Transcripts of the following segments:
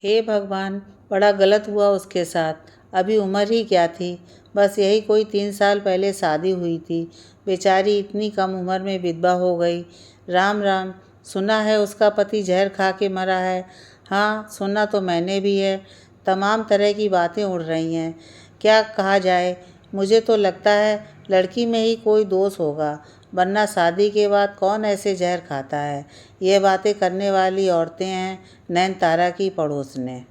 हे भगवान, बड़ा गलत हुआ उसके साथ। अभी उम्र ही क्या थी, बस यही कोई 3 साल पहले शादी हुई थी। बेचारी इतनी कम उम्र में विधवा हो गई। राम राम। सुना है उसका पति जहर खा के मरा है। हाँ, सुना तो मैंने भी है। तमाम तरह की बातें उड़ रही हैं। क्या कहा जाए, मुझे तो लगता है लड़की में ही कोई दोष होगा, वरना शादी के बाद कौन ऐसे जहर खाता है। ये बातें करने वाली औरतें हैं नयनतारा की पड़ोसनें।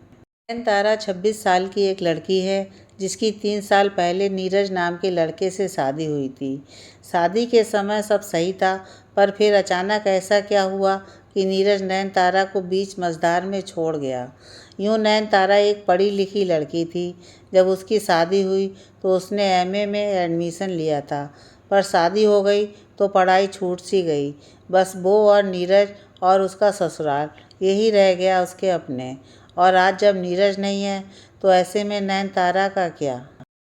नयनतारा 26 साल की एक लड़की है जिसकी 3 साल पहले नीरज नाम के लड़के से शादी हुई थी। शादी के समय सब सही था, पर फिर अचानक ऐसा क्या हुआ कि नीरज नयनतारा को बीच मझधार में छोड़ गया। यूँ नयनतारा एक पढ़ी लिखी लड़की थी। जब उसकी शादी हुई तो उसने एमए में एडमिशन लिया था, पर शादी हो गई तो पढ़ाई छूट सी गई। बस वो और नीरज और उसका ससुराल यही रह गया उसके अपने। और आज जब नीरज नहीं है तो ऐसे में नयनतारा का क्या।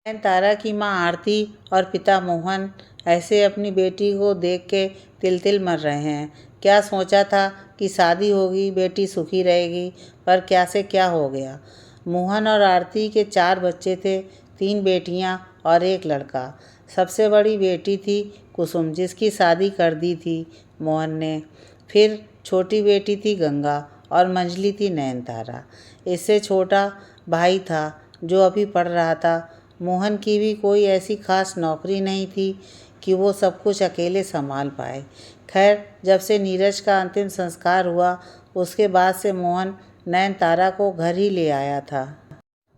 नयनतारा की माँ आरती और पिता मोहन ऐसे अपनी बेटी को देख के तिल तिल मर रहे हैं। क्या सोचा था कि शादी होगी, बेटी सुखी रहेगी, पर क्या से क्या हो गया। मोहन और आरती के 4 बच्चे थे, 3 बेटियां और 1 लड़का। सबसे बड़ी बेटी थी कुसुम, जिसकी शादी कर दी थी मोहन ने। फिर छोटी बेटी थी गंगा और मंझली थी नयनतारा। इससे छोटा भाई था जो अभी पढ़ रहा था। मोहन की भी कोई ऐसी खास नौकरी नहीं थी कि वो सब कुछ अकेले संभाल पाए। खैर, जब से नीरज का अंतिम संस्कार हुआ उसके बाद से मोहन नयनतारा को घर ही ले आया था।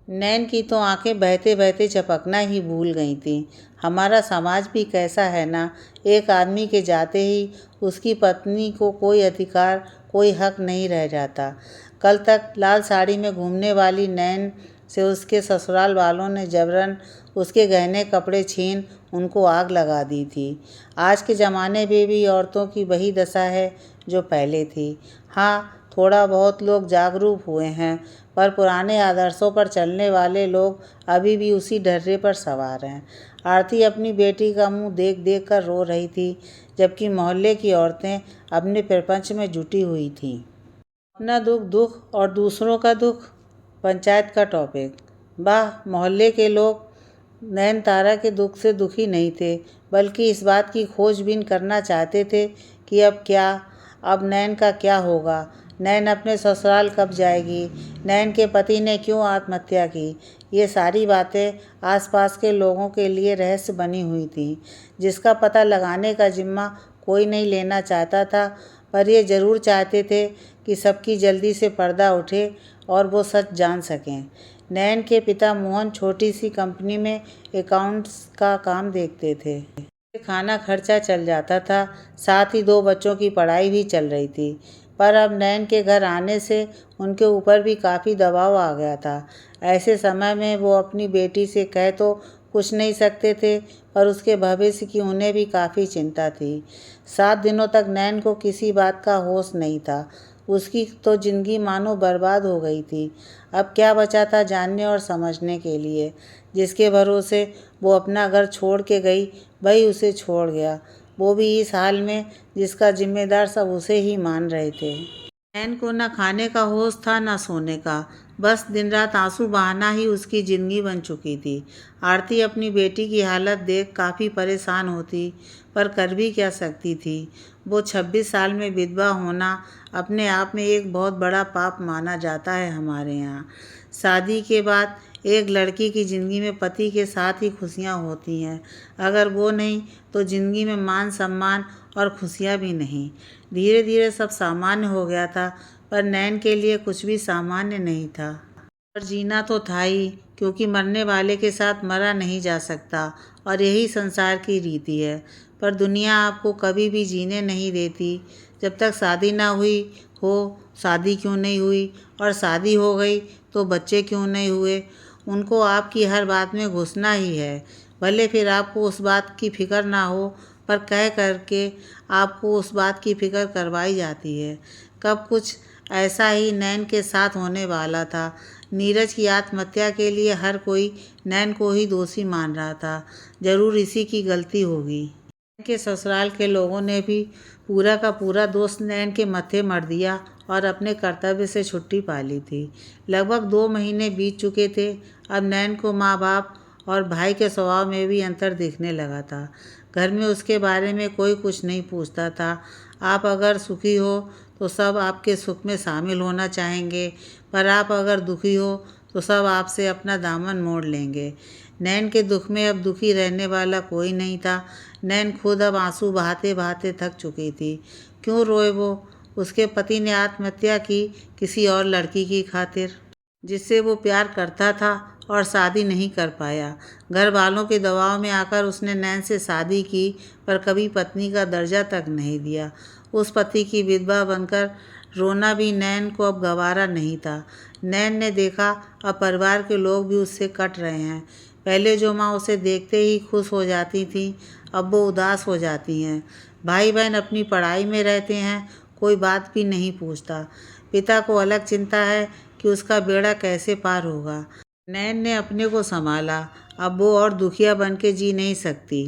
नैन की तो आंखें बहते बहते झपकना ही भूल गई थीं। हमारा समाज भी कैसा है ना, एक आदमी के जाते ही उसकी पत्नी को कोई अधिकार, कोई हक नहीं रह जाता। कल तक लाल साड़ी में घूमने वाली नैन से उसके ससुराल वालों ने जबरन उसके गहने कपड़े छीन उनको आग लगा दी थी। आज के ज़माने में भी औरतों की वही दशा है जो पहले थी। हाँ, थोड़ा बहुत लोग जागरूक हुए हैं, पर पुराने आदर्शों पर चलने वाले लोग अभी भी उसी ढर्रे पर सवार हैं। आरती अपनी बेटी का मुंह देख देख कर रो रही थी, जबकि मोहल्ले की औरतें अपने प्रपंच में जुटी हुई थीं। अपना दुख दुख और दूसरों का दुख पंचायत का टॉपिक। वाह, मोहल्ले के लोग नयनतारा के दुख से दुखी नहीं थे, बल्कि इस बात की खोजबीन करना चाहते थे कि अब नैन का क्या होगा। नैन अपने ससुराल कब जाएगी, नैन के पति ने क्यों आत्महत्या की। ये सारी बातें आसपास के लोगों के लिए रहस्य बनी हुई थी, जिसका पता लगाने का जिम्मा कोई नहीं लेना चाहता था, पर ये ज़रूर चाहते थे कि सबकी जल्दी से पर्दा उठे और वो सच जान सकें। नैन के पिता मोहन छोटी सी कंपनी में अकाउंट्स का काम देखते थे। खाना खर्चा चल जाता था, साथ ही 2 बच्चों की पढ़ाई भी चल रही थी। पर अब नैन के घर आने से उनके ऊपर भी काफ़ी दबाव आ गया था। ऐसे समय में वो अपनी बेटी से कह तो कुछ नहीं सकते थे, पर उसके भविष्य की उन्हें भी काफ़ी चिंता थी। 7 दिनों तक नैन को किसी बात का होश नहीं था। उसकी तो ज़िंदगी मानो बर्बाद हो गई थी। अब क्या बचा था जानने और समझने के लिए। जिसके भरोसे वो अपना घर छोड़ के गई, वही उसे छोड़ गया, वो भी इस हाल में जिसका जिम्मेदार सब उसे ही मान रहे थे। नैन को न खाने का होश था न सोने का, बस दिन रात आंसू बहाना ही उसकी ज़िंदगी बन चुकी थी। आरती अपनी बेटी की हालत देख काफ़ी परेशान होती, पर कर भी क्या सकती थी। वो 26 साल में विधवा होना अपने आप में एक बहुत बड़ा पाप माना जाता है हमारे यहाँ। शादी के बाद एक लड़की की ज़िंदगी में पति के साथ ही खुशियाँ होती हैं, अगर वो नहीं तो ज़िंदगी में मान सम्मान और खुशियाँ भी नहीं। धीरे धीरे सब सामान्य हो गया था, पर नैन के लिए कुछ भी सामान्य नहीं था। पर जीना तो था ही, क्योंकि मरने वाले के साथ मरा नहीं जा सकता और यही संसार की रीति है। पर दुनिया आपको कभी भी जीने नहीं देती। जब तक शादी ना हुई हो, शादी क्यों नहीं हुई, और शादी हो गई तो बच्चे क्यों नहीं हुए, उनको आपकी हर बात में घुसना ही है। भले फिर आपको उस बात की फ़िक्र ना हो, पर कह करके आपको उस बात की फ़िक्र करवाई जाती है। कब कुछ ऐसा ही नैन के साथ होने वाला था। नीरज की आत्महत्या के लिए हर कोई नैन को ही दोषी मान रहा था। ज़रूर इसी की गलती होगी। नैन के ससुराल के लोगों ने भी पूरा का पूरा दोष नैन के मत्थे मढ़ दिया और अपने कर्तव्य से छुट्टी पा ली थी। लगभग 2 महीने बीत चुके थे। अब नैन को माँ बाप और भाई के स्वभाव में भी अंतर दिखने लगा था। घर में उसके बारे में कोई कुछ नहीं पूछता था। आप अगर सुखी हो तो सब आपके सुख में शामिल होना चाहेंगे, पर आप अगर दुखी हो तो सब आपसे अपना दामन मोड़ लेंगे। नैन के दुख में अब दुखी रहने वाला कोई नहीं था। नैन खुद अब आंसू बहाते बहाते थक चुकी थी। क्यों रोए वो? उसके पति ने आत्महत्या की किसी और लड़की की खातिर, जिससे वो प्यार करता था और शादी नहीं कर पाया। घर वालों के दबाव में आकर उसने नैन से शादी की, पर कभी पत्नी का दर्जा तक नहीं दिया। उस पति की विधवा बनकर रोना भी नैन को अब गवारा नहीं था। नैन ने देखा अब परिवार के लोग भी उससे कट रहे हैं। पहले जो माँ उसे देखते ही खुश हो जाती थी, अब वो उदास हो जाती हैं। भाई बहन अपनी पढ़ाई में रहते हैं, कोई बात भी नहीं पूछता। पिता को अलग चिंता है कि उसका बेड़ा कैसे पार होगा। नैन ने अपने को संभाला। अब वो और दुखिया बन के जी नहीं सकती।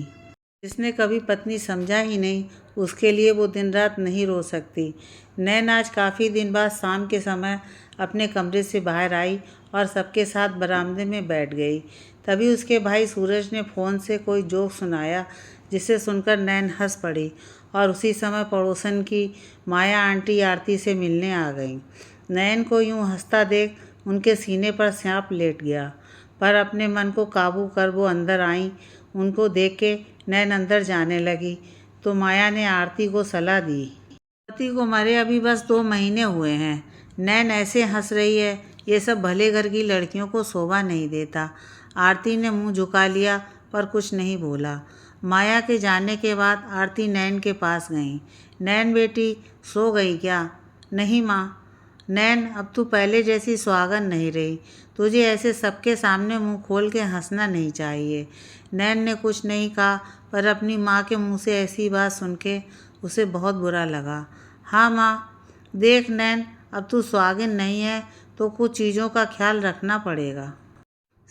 जिसने कभी पत्नी समझा ही नहीं, उसके लिए वो दिन रात नहीं रो सकती। नैन आज काफ़ी दिन बाद शाम के समय अपने कमरे से बाहर आई और सबके साथ बरामदे में बैठ गई। तभी उसके भाई सूरज ने फ़ोन से कोई जोक सुनाया, जिसे सुनकर नैन हंस पड़ी और उसी समय पड़ोसन की माया आंटी आरती से मिलने आ गई। नैन को यूं हंसता देख उनके सीने पर सांप लेट गया, पर अपने मन को काबू कर वो अंदर आईं। उनको देख के नैन अंदर जाने लगी तो माया ने आरती को सलाह दी। पति को मरे अभी बस 2 महीने हुए हैं। नैन ऐसे हंस रही है, ये सब भले घर की लड़कियों को शोभा नहीं देता। आरती ने मुंह झुका लिया पर कुछ नहीं बोला। माया के जाने के बाद आरती नैन के पास गई। नैन बेटी, सो गई क्या? नहीं माँ। नैन, अब तू पहले जैसी सुहागन नहीं रही। तुझे ऐसे सबके सामने मुंह खोल के हंसना नहीं चाहिए। नैन ने कुछ नहीं कहा, पर अपनी माँ के मुंह से ऐसी बात सुन के उसे बहुत बुरा लगा। हाँ माँ, देख नैन, अब तू सुहागिन नहीं है तो कुछ चीज़ों का ख्याल रखना पड़ेगा।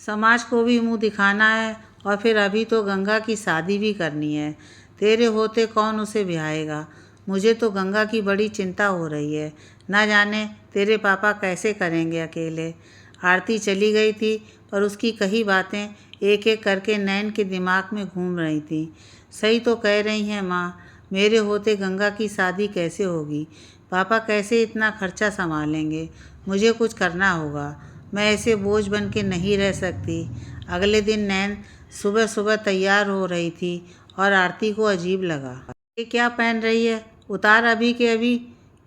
समाज को भी मुंह दिखाना है, और फिर अभी तो गंगा की शादी भी करनी है। तेरे होते कौन उसे ब्याहेगा? मुझे तो गंगा की बड़ी चिंता हो रही है। ना जाने तेरे पापा कैसे करेंगे अकेले। आरती चली गई थी, पर उसकी कही बातें एक एक करके नैन के दिमाग में घूम रही थी। सही तो कह रही हैं माँ, मेरे होते गंगा की शादी कैसे होगी? पापा कैसे इतना खर्चा संभालेंगे? मुझे कुछ करना होगा। मैं ऐसे बोझ बन के नहीं रह सकती। अगले दिन नैन सुबह सुबह तैयार हो रही थी और आरती को अजीब लगा। ये क्या पहन रही है? उतार अभी के अभी।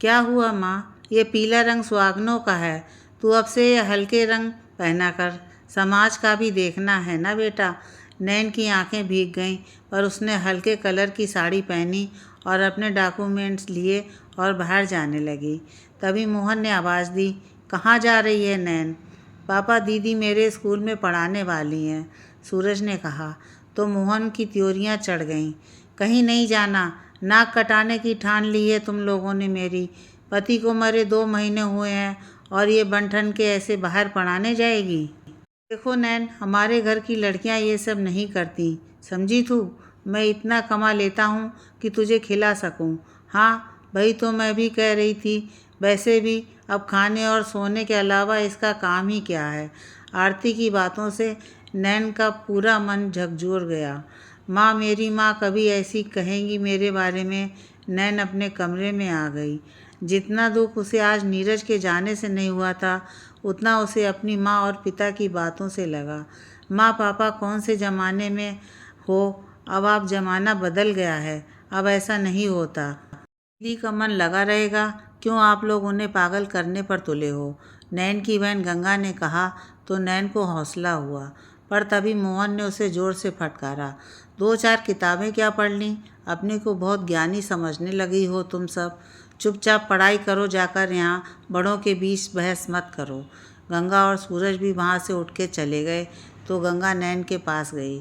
क्या हुआ माँ? ये पीला रंग सुहागनों का है, तू अब से ये हल्के रंग पहना कर। समाज का भी देखना है ना बेटा। नैन की आंखें भीग गईं, पर उसने हल्के कलर की साड़ी पहनी और अपने डॉक्यूमेंट्स लिए और बाहर जाने लगी। तभी मोहन ने आवाज़ दी, कहाँ जा रही है नैन? पापा, दीदी मेरे स्कूल में पढ़ाने वाली हैं, सूरज ने कहा। तो मोहन की त्योरियां चढ़ गईं। कहीं नहीं जाना। नाक कटाने की ठान ली है तुम लोगों ने मेरी। पति को मरे 2 महीने हुए हैं और ये बन-ठन के ऐसे बाहर पढ़ाने जाएगी? देखो नैन, हमारे घर की लड़कियां ये सब नहीं करती, समझी तू? मैं इतना कमा लेता हूँ कि तुझे खिला सकूँ। हाँ भाई, तो मैं भी कह रही थी। वैसे भी अब खाने और सोने के अलावा इसका काम ही क्या है? आरती की बातों से नैन का पूरा मन झकझोर गया। माँ, मेरी माँ कभी ऐसी कहेंगी मेरे बारे में? नैन अपने कमरे में आ गई। जितना दुख उसे आज नीरज के जाने से नहीं हुआ था, उतना उसे अपनी माँ और पिता की बातों से लगा। माँ, पापा कौन से ज़माने में हो? अब आप ज़माना बदल गया है, अब ऐसा नहीं होता। दीदी का मन लगा रहेगा, क्यों आप लोग उन्हें पागल करने पर तुले हो? नैन की बहन गंगा ने कहा तो नैन को हौसला हुआ, पर तभी मोहन ने उसे ज़ोर से फटकारा। 2-4 किताबें क्या पढ़ लीं? अपने को बहुत ज्ञानी समझने लगी हो तुम सब। चुपचाप पढ़ाई करो जाकर, यहाँ बड़ों के बीच बहस मत करो। गंगा और सूरज भी वहाँ से उठ के चले गए तो गंगा नैन के पास गई।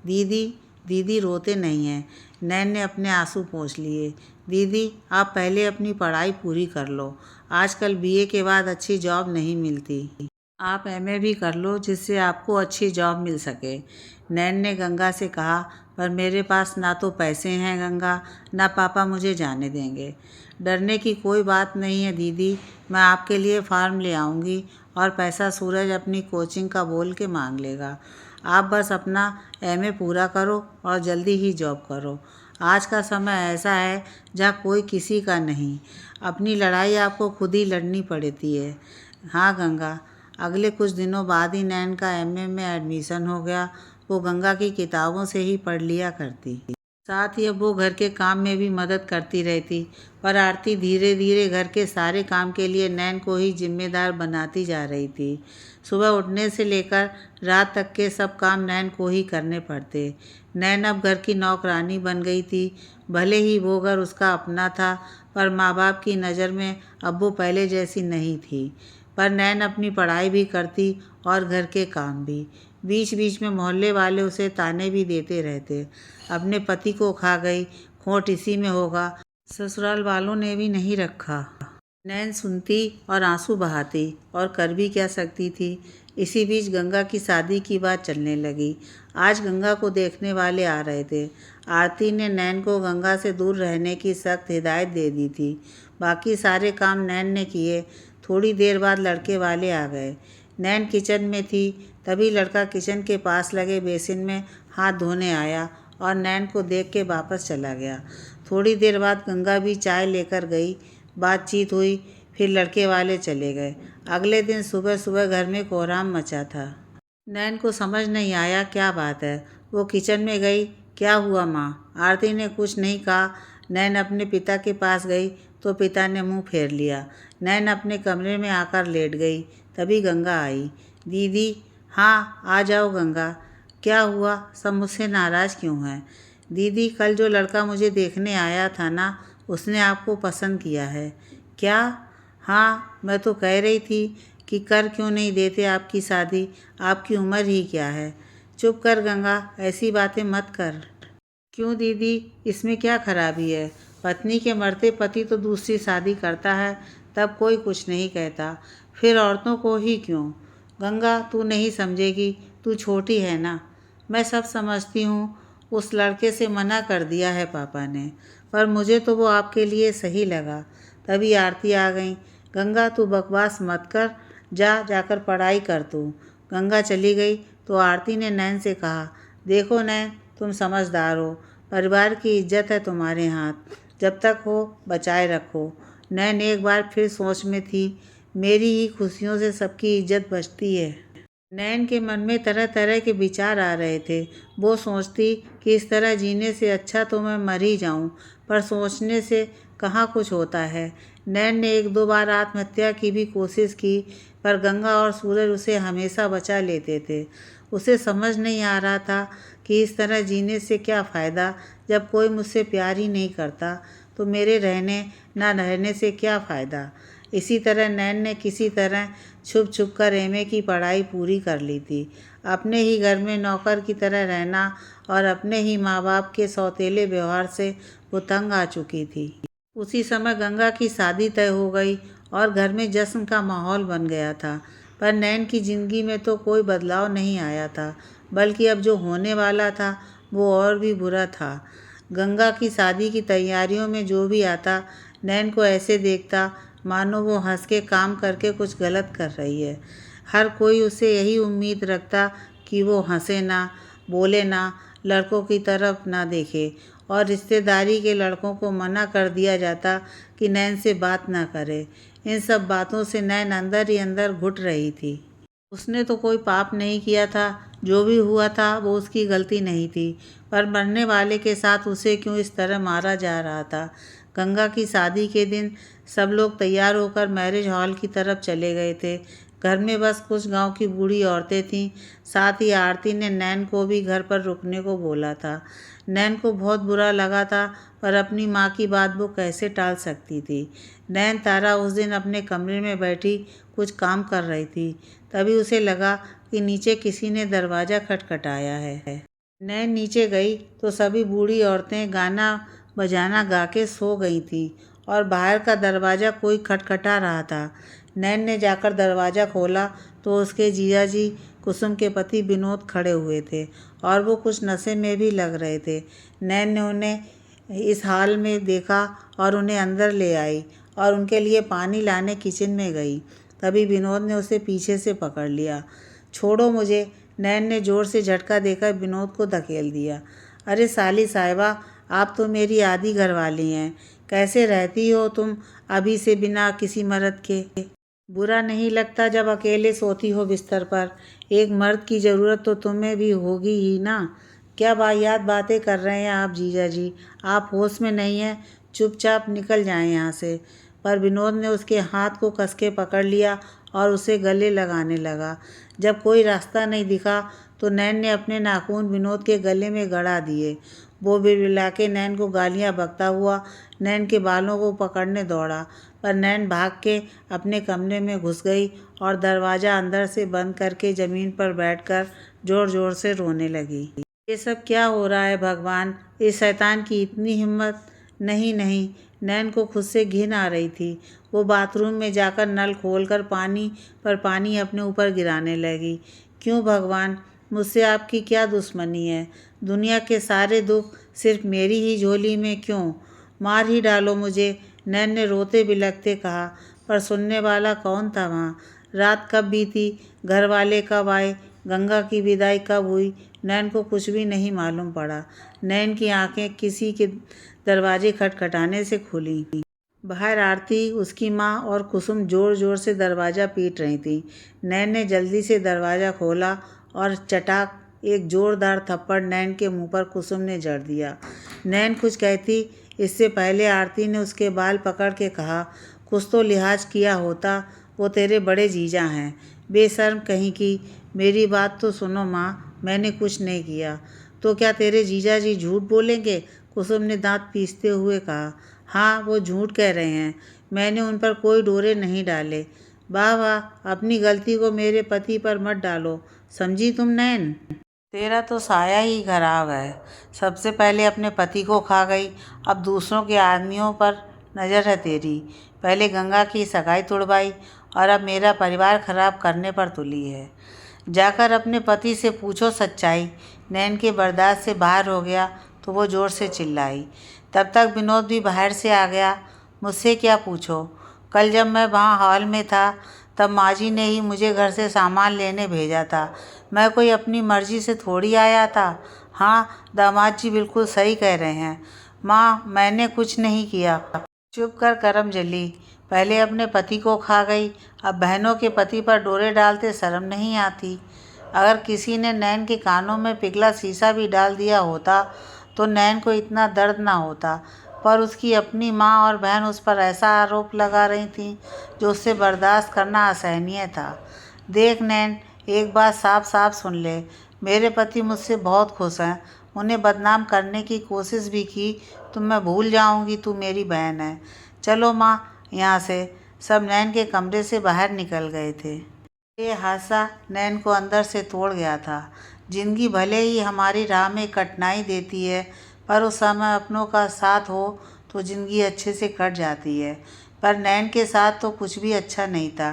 दीदी, दीदी रोते नहीं हैं। नैन ने अपने आंसू पोंछ लिए। दीदी, आप पहले अपनी पढ़ाई पूरी कर लो। आजकल बीए के बाद अच्छी जॉब नहीं मिलती। आप एमए भी कर लो, जिससे आपको अच्छी जॉब मिल सके। नैन ने गंगा से कहा, पर मेरे पास ना तो पैसे हैं गंगा, ना पापा मुझे जाने देंगे। डरने की कोई बात नहीं है दीदी, मैं आपके लिए फॉर्म ले आऊँगी और पैसा सूरज अपनी कोचिंग का बोल के मांग लेगा। आप बस अपना एमए पूरा करो और जल्दी ही जॉब करो। आज का समय ऐसा है जहाँ कोई किसी का नहीं, अपनी लड़ाई आपको खुद ही लड़नी पड़ती है। हाँ गंगा, अगले कुछ दिनों बाद ही नैन का एमए में एडमिशन हो गया। वो गंगा की किताबों से ही पढ़ लिया करती, साथ ही अब वो घर के काम में भी मदद करती रहती। पर आरती धीरे धीरे घर के सारे काम के लिए नैन को ही जिम्मेदार बनाती जा रही थी। सुबह उठने से लेकर रात तक के सब काम नैन को ही करने पड़ते। नैन अब घर की नौकरानी बन गई थी। भले ही वो घर उसका अपना था, पर माँ बाप की नज़र में अब वो पहले जैसी नहीं थी। पर नैन अपनी पढ़ाई भी करती और घर के काम भी। बीच बीच में मोहल्ले वाले उसे ताने भी देते रहते, अपने पति को खा गई, खोट इसी में होगा, ससुराल वालों ने भी नहीं रखा। नैन सुनती और आंसू बहाती और कर भी क्या सकती थी। इसी बीच गंगा की शादी की बात चलने लगी। आज गंगा को देखने वाले आ रहे थे। आरती ने नैन को गंगा से दूर रहने की सख्त हिदायत दे दी थी। बाकी सारे काम नैन ने किए। थोड़ी देर बाद लड़के वाले आ गए। नैन किचन में थी, तभी लड़का किचन के पास लगे बेसिन में हाथ धोने आया और नैन को देख के वापस चला गया। थोड़ी देर बाद गंगा भी चाय लेकर गई। बातचीत हुई, फिर लड़के वाले चले गए। अगले दिन सुबह सुबह घर में कोहराम मचा था। नैन को समझ नहीं आया क्या बात है। वो किचन में गई। क्या हुआ माँ? आरती ने कुछ नहीं कहा। नैन अपने पिता के पास गई तो पिता ने मुंह फेर लिया। नैन अपने कमरे में आकर लेट गई। तभी गंगा आई। दीदी। हाँ आ जाओ गंगा। क्या हुआ? सब मुझसे नाराज़ क्यों हैं? दीदी, कल जो लड़का मुझे देखने आया था ना, उसने आपको पसंद किया है। क्या? हाँ, मैं तो कह रही थी कि कर क्यों नहीं देते आपकी शादी, आपकी उम्र ही क्या है। चुप कर गंगा, ऐसी बातें मत कर। क्यों दीदी, इसमें क्या खराबी है? पत्नी के मरते पति तो दूसरी शादी करता है, तब कोई कुछ नहीं कहता, फिर औरतों को ही क्यों? गंगा, तू नहीं समझेगी, तू छोटी है ना। मैं सब समझती हूँ। उस लड़के से मना कर दिया है पापा ने, पर मुझे तो वो आपके लिए सही लगा। तभी आरती आ गई। गंगा, तू बकवास मत कर, जाकर पढ़ाई कर तू। गंगा चली गई तो आरती ने नैन से कहा, देखो नैन, तुम समझदार हो, परिवार की इज्जत है तुम्हारे हाथ, जब तक हो बचाए रखो। नैन एक बार फिर सोच में थी। मेरी ही खुशियों से सबकी इज्जत बचती है। नैन के मन में तरह तरह के विचार आ रहे थे। वो सोचती कि इस तरह जीने से अच्छा तो मैं मर ही जाऊं, पर सोचने से कहाँ कुछ होता है। नैन ने एक दो बार आत्महत्या की भी कोशिश की, पर गंगा और सूरज उसे हमेशा बचा लेते थे। उसे समझ नहीं आ रहा था कि इस तरह जीने से क्या फ़ायदा, जब कोई मुझसे प्यार ही नहीं करता तो मेरे रहने ना रहने से क्या फ़ायदा। इसी तरह नैन ने किसी तरह छुप छुप कर एमए की पढ़ाई पूरी कर ली थी। अपने ही घर में नौकर की तरह रहना और अपने ही माँ बाप के सौतेले व्यवहार से वो तंग आ चुकी थी। उसी समय गंगा की शादी तय हो गई और घर में जश्न का माहौल बन गया था। पर नैन की ज़िंदगी में तो कोई बदलाव नहीं आया था, बल्कि अब जो होने वाला था वो और भी बुरा था। गंगा की शादी की तैयारियों में जो भी आता, नैन को ऐसे देखता मानो वो हंस के काम करके कुछ गलत कर रही है। हर कोई उससे यही उम्मीद रखता कि वो हंसे ना, बोले ना, लड़कों की तरफ ना देखे, और रिश्तेदारी के लड़कों को मना कर दिया जाता कि नैन से बात ना करे। इन सब बातों से नैन अंदर ही अंदर घुट रही थी। उसने तो कोई पाप नहीं किया था, जो भी हुआ था वो उसकी गलती नहीं थी, पर मरने वाले के साथ उसे क्यों इस तरह मारा जा रहा था। गंगा की शादी के दिन सब लोग तैयार होकर मैरिज हॉल की तरफ चले गए थे। घर में बस कुछ गांव की बूढ़ी औरतें थीं। साथ ही आरती ने नैन को भी घर पर रुकने को बोला था। नैन को बहुत बुरा लगा था, पर अपनी माँ की बात वो कैसे टाल सकती थी। नैन तारा उस दिन अपने कमरे में बैठी कुछ काम कर रही थी। तभी उसे लगा कि नीचे किसी ने दरवाज़ा खटखटाया है। नैन नीचे गई तो सभी बूढ़ी औरतें गाना बजाना गा के सो गई थीं और बाहर का दरवाज़ा कोई खटखटा रहा था। नैन ने जाकर दरवाज़ा खोला तो उसके जीजा जी कुसुम के पति विनोद खड़े हुए थे और वो कुछ नशे में भी लग रहे थे। नैन ने उन्हें इस हाल में देखा और उन्हें अंदर ले आई और उनके लिए पानी लाने किचन में गई। तभी विनोद ने उसे पीछे से पकड़ लिया। छोड़ो मुझे, नैन ने ज़ोर से झटका देकर विनोद को धकेल दिया। अरे साली साहिबा, आप तो मेरी आधी घरवाली हैं। कैसे रहती हो तुम अभी से बिना किसी मर्द के? बुरा नहीं लगता जब अकेले सोती हो बिस्तर पर? एक मर्द की ज़रूरत तो तुम्हें भी होगी ही ना। क्या वाहियात बातें कर रहे हैं आप जीजा जी? आप होश में नहीं हैं? चुपचाप निकल जाएं यहाँ से। पर विनोद ने उसके हाथ को कस के पकड़ लिया और उसे गले लगाने लगा। जब कोई रास्ता नहीं दिखा तो नैन ने अपने नाखून विनोद के गले में गड़ा दिए। वो बिलबिला के नैन को गालियाँ बकता हुआ नैन के बालों को पकड़ने दौड़ा, पर नैन भाग के अपने कमरे में घुस गई और दरवाज़ा अंदर से बंद करके ज़मीन पर बैठकर ज़ोर ज़ोर से रोने लगी। ये सब क्या हो रहा है भगवान? इस शैतान की इतनी हिम्मत! नहीं नहीं, नैन को खुद से घिन आ रही थी। वो बाथरूम में जाकर नल खोलकर पानी पर पानी अपने ऊपर गिराने लगी। क्यों भगवान, मुझसे आपकी क्या दुश्मनी है? दुनिया के सारे दुख सिर्फ मेरी ही झोली में क्यों? मार ही डालो मुझे, नैन ने रोते बिलखते कहा। पर सुनने वाला कौन था वहाँ? रात कब बीती, घर वाले कब आए, गंगा की विदाई कब हुई, नैन को कुछ भी नहीं मालूम पड़ा। नैन की आंखें किसी के दरवाजे खटखटाने से खुली। बाहर आरती, उसकी माँ और कुसुम ज़ोर ज़ोर से दरवाज़ा पीट रही थीं। नैन ने जल्दी से दरवाज़ा खोला और चटाक एक ज़ोरदार थप्पड़ नैन के मुंह पर कुसुम ने जड़ दिया। नैन कुछ कहती इससे पहले आरती ने उसके बाल पकड़ के कहा, कुछ तो लिहाज किया होता, वो तेरे बड़े जीजा हैं। बेशर्म कहीं की, मेरी बात तो सुनो माँ, मैंने कुछ नहीं किया। तो क्या तेरे जीजा जी झूठ बोलेंगे? कुसुम ने दांत पीसते हुए कहा। हाँ, वो झूठ कह रहे हैं। मैंने उन पर कोई डोरे नहीं डाले। वाह वाह, अपनी गलती को मेरे पति पर मत डालो, समझी तुम नैन? तेरा तो साया ही खराब है। सबसे पहले अपने पति को खा गई, अब दूसरों के आदमियों पर नज़र है तेरी। पहले गंगा की सगाई तुड़वाई और अब मेरा परिवार खराब करने पर तुली है। जाकर अपने पति से पूछो सच्चाई। नैन के बर्दाश्त से बाहर हो गया तो वो ज़ोर से चिल्लाई। तब तक विनोद भी बाहर से आ गया। मुझसे क्या पूछो? कल जब मैं वहाँ हॉल में था तब माँ जी ने ही मुझे घर से सामान लेने भेजा था। मैं कोई अपनी मर्जी से थोड़ी आया था। हाँ, दामाद जी बिल्कुल सही कह रहे हैं। माँ, मैंने कुछ नहीं किया। चुप कर करम जली, पहले अपने पति को खा गई, अब बहनों के पति पर डोरे डालते शर्म नहीं आती। अगर किसी ने नैन के कानों में पिघला शीशा भी डाल दिया होता तो नैन को इतना दर्द ना होता, पर उसकी अपनी माँ और बहन उस पर ऐसा आरोप लगा रही थीं जो उससे बर्दाश्त करना असहनीय था। देख नैन, एक बात साफ साफ सुन ले, मेरे पति मुझसे बहुत खुश हैं। उन्हें बदनाम करने की कोशिश भी की तो मैं भूल जाऊंगी तू मेरी बहन है। चलो माँ यहाँ से। सब नैन के कमरे से बाहर निकल गए थे। ये हादसा नैन को अंदर से तोड़ गया था। जिंदगी भले ही हमारी राह में कठिनाई देती है, पर उस समय अपनों का साथ हो तो ज़िंदगी अच्छे से कट जाती है। पर नैन के साथ तो कुछ भी अच्छा नहीं था।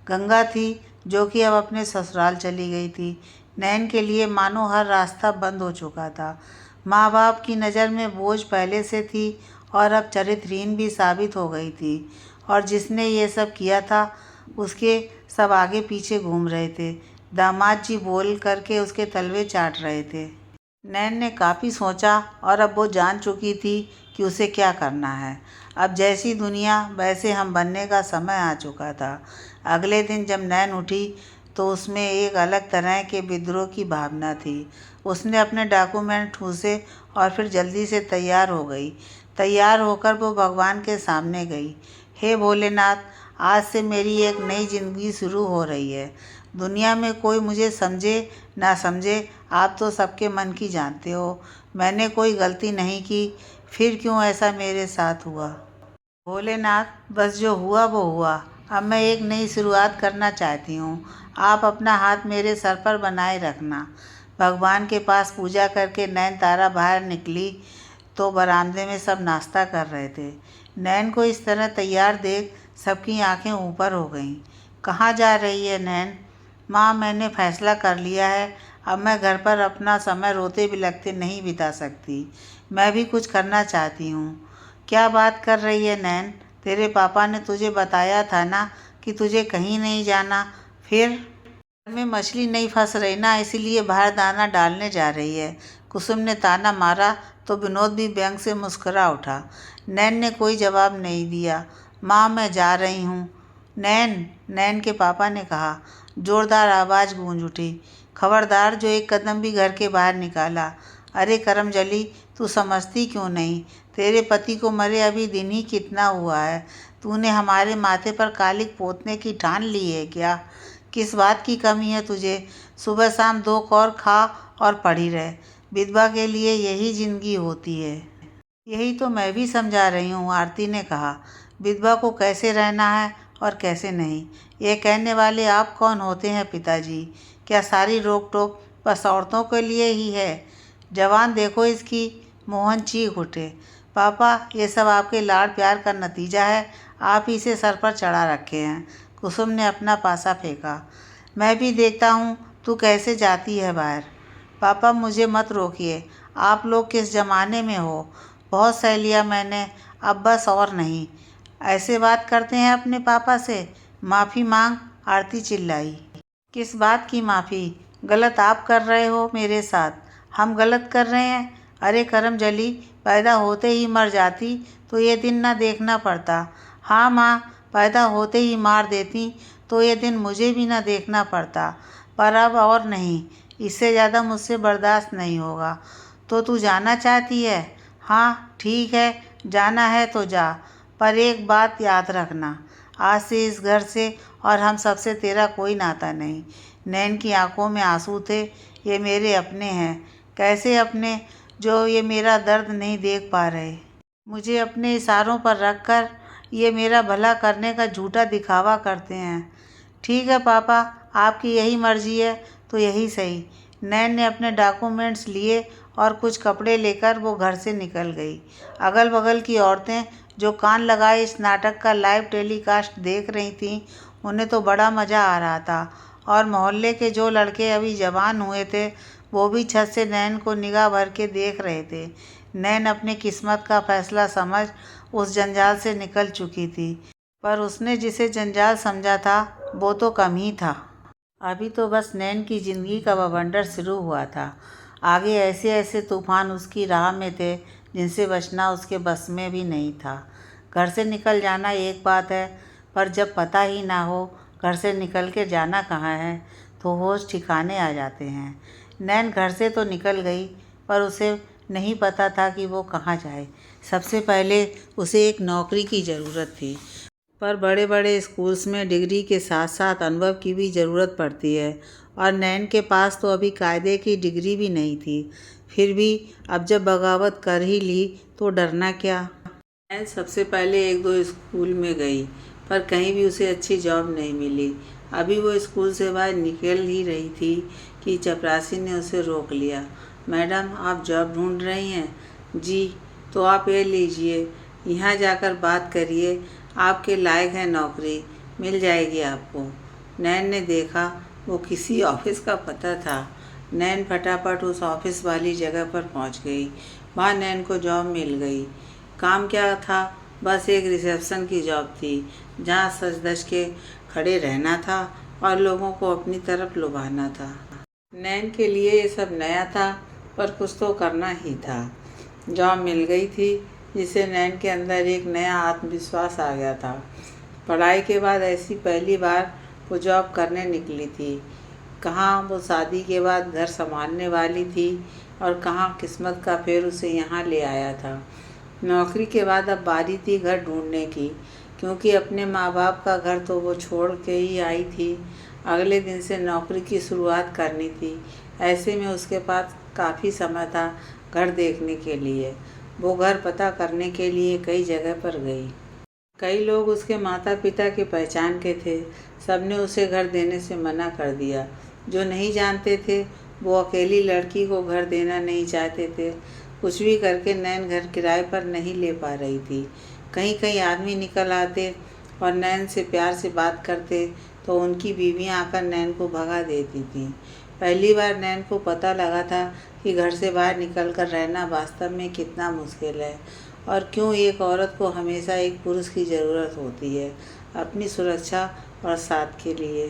गंगा थी जो कि अब अपने ससुराल चली गई थी। नैन के लिए मानो हर रास्ता बंद हो चुका था। माँ बाप की नज़र में बोझ पहले से थी और अब चरित्रहीन भी साबित हो गई थी। और जिसने ये सब किया था उसके सब आगे पीछे घूम रहे थे। दामाद जी बोल करके उसके तलवे चाट रहे थे। नैन ने काफ़ी सोचा और अब वो जान चुकी थी कि उसे क्या करना है। अब जैसी दुनिया वैसे हम बनने का समय आ चुका था। अगले दिन जब नैन उठी तो उसमें एक अलग तरह के विद्रोह की भावना थी। उसने अपने डॉक्यूमेंट ठूंसे और फिर जल्दी से तैयार हो गई। तैयार होकर वो भगवान के सामने गई। हे भोलेनाथ, आज से मेरी एक नई ज़िंदगी शुरू हो रही है। दुनिया में कोई मुझे समझे ना समझे, आप तो सबके मन की जानते हो। मैंने कोई गलती नहीं की, फिर क्यों ऐसा मेरे साथ हुआ? भोलेनाथ, बस जो हुआ वो हुआ। अब मैं एक नई शुरुआत करना चाहती हूँ। आप अपना हाथ मेरे सर पर बनाए रखना। भगवान के पास पूजा करके नैन तारा बाहर निकली तो बरामदे में सब नाश्ता कर रहे थे। नैन को इस तरह तैयार देख सबकी आंखें ऊपर हो गईं। कहाँ जा रही है नैन? माँ, मैंने फैसला कर लिया है। अब मैं घर पर अपना समय रोते बिलखते नहीं बिता सकती। मैं भी कुछ करना चाहती हूँ। क्या बात कर रही है नैन? तेरे पापा ने तुझे बताया था ना कि तुझे कहीं नहीं जाना। फिर घर में मछली नहीं फंस रही ना, इसीलिए बाहर दाना डालने जा रही है। कुसुम ने ताना मारा तो विनोद भी व्यंग से मुस्कुरा उठा। नैन ने कोई जवाब नहीं दिया। माँ, मैं जा रही हूँ। नैन, नैन के पापा ने कहा। जोरदार आवाज़ गूंज उठी। खबरदार, जो एक कदम भी घर के बाहर निकाला। अरे करमजली, तू समझती क्यों नहीं? तेरे पति को मरे अभी दिन ही कितना हुआ है। तूने हमारे माथे पर कालिक पोतने की ठान ली है क्या? किस बात की कमी है तुझे? सुबह शाम 2 कौर खा और पड़ी रहे। विधवा के लिए यही जिंदगी होती है। यही तो मैं भी समझा रही हूँ, आरती ने कहा। विधवा को कैसे रहना है और कैसे नहीं, ये कहने वाले आप कौन होते हैं पिताजी? क्या सारी रोक टोक बस औरतों के लिए ही है? जवान देखो इसकी। मोहन चीख उठे। पापा, ये सब आपके लाड़ प्यार का नतीजा है। आप ही इसे सर पर चढ़ा रखे हैं। कुसुम ने अपना पासा फेंका। मैं भी देखता हूँ तू कैसे जाती है बाहर। पापा, मुझे मत रोकिए। आप लोग किस ज़माने में हो? बहुत सह लिया मैंने, अब बस और नहीं। ऐसे बात करते हैं अपने पापा से? माफ़ी मांग, आरती चिल्लाई। किस बात की माफ़ी? गलत आप कर रहे हो मेरे साथ। हम गलत कर रहे हैं? अरे करमजली, पैदा होते ही मर जाती तो ये दिन ना देखना पड़ता। हाँ माँ, पैदा होते ही मार देती तो ये दिन मुझे भी ना देखना पड़ता। पर अब और नहीं, इससे ज़्यादा मुझसे बर्दाश्त नहीं होगा। तो तू जाना चाहती है? हाँ ठीक है, जाना है तो जा। पर एक बात याद रखना, आज से इस घर से और हम सबसे तेरा कोई नाता नहीं। नैन की आंखों में आंसू थे। ये मेरे अपने हैं। कैसे अपने? जो ये मेरा दर्द नहीं देख पा रहे। मुझे अपने इशारों पर रखकर ये मेरा भला करने का झूठा दिखावा करते हैं। ठीक है पापा, आपकी यही मर्जी है तो यही सही। नैन ने अपने डॉक्यूमेंट्स लिए और कुछ कपड़े लेकर वो घर से निकल गई। अगल बगल की औरतें जो कान लगाए इस नाटक का लाइव टेलीकास्ट देख रही थीं, उन्हें तो बड़ा मज़ा आ रहा था। और मोहल्ले के जो लड़के अभी जवान हुए थे, वो भी छत से नैन को निगाह भर के देख रहे थे। नैन अपनी किस्मत का फैसला समझ उस जंजाल से निकल चुकी थी, पर उसने जिसे जंजाल समझा था वो तो कम ही था। अभी तो बस नैन की ज़िंदगी का बवंडर शुरू हुआ था। आगे ऐसे ऐसे तूफान उसकी राह में थे जिनसे बचना उसके बस में भी नहीं था। घर से निकल जाना एक बात है, पर जब पता ही ना हो घर से निकल के जाना कहाँ है, तो होश ठिकाने आ जाते हैं। नैन घर से तो निकल गई, पर उसे नहीं पता था कि वो कहाँ जाए। सबसे पहले उसे एक नौकरी की ज़रूरत थी, पर बड़े बड़े स्कूल्स में डिग्री के साथ साथ अनुभव की भी ज़रूरत पड़ती है, और नैन के पास तो अभी कायदे की डिग्री भी नहीं थी। फिर भी अब जब बगावत कर ही ली तो डरना क्या। नैन सबसे पहले 1-2 स्कूल में गई, पर कहीं भी उसे अच्छी जॉब नहीं मिली। अभी वो स्कूल से बाहर निकल ही रही थी कि चपरासी ने उसे रोक लिया। मैडम, आप जॉब ढूंढ रही हैं? जी, तो आप ये लीजिए, यहाँ जाकर बात करिए। आपके लायक है, नौकरी मिल जाएगी आपको। नैन ने देखा वो किसी ऑफिस का पता था। नैन फटाफट उस ऑफिस वाली जगह पर पहुंच गई। वहाँ नैन को जॉब मिल गई। काम क्या था? बस एक रिसेप्शन की जॉब थी, जहाँ सज धज के खड़े रहना था और लोगों को अपनी तरफ लुभाना था। नैन के लिए ये सब नया था, पर कुछ तो करना ही था। जॉब मिल गई थी, जिससे नैन के अंदर एक नया आत्मविश्वास आ गया था। पढ़ाई के बाद ऐसी पहली बार वो जॉब करने निकली थी। कहाँ वो शादी के बाद घर संभालने वाली थी, और कहाँ किस्मत का फेर उसे यहाँ ले आया था। नौकरी के बाद अब बारी थी घर ढूंढने की, क्योंकि अपने माँ बाप का घर तो वो छोड़ के ही आई थी। अगले दिन से नौकरी की शुरुआत करनी थी। ऐसे में उसके पास काफ़ी समय था घर देखने के लिए। वो घर पता करने के लिए कई जगह पर गई। कई लोग उसके माता पिता की पहचान के थे। सबने उसे घर देने से मना कर दिया। जो नहीं जानते थे वो अकेली लड़की को घर देना नहीं चाहते थे। कुछ भी करके नैन घर किराए पर नहीं ले पा रही थी। कहीं कहीं आदमी निकल आते और नैन से प्यार से बात करते तो उनकी बीवियां आकर नैन को भगा देती थीं। पहली बार नैन को पता लगा था कि घर से बाहर निकलकर रहना वास्तव में कितना मुश्किल है और क्यों एक औरत को हमेशा एक पुरुष की ज़रूरत होती है अपनी सुरक्षा और साथ के लिए।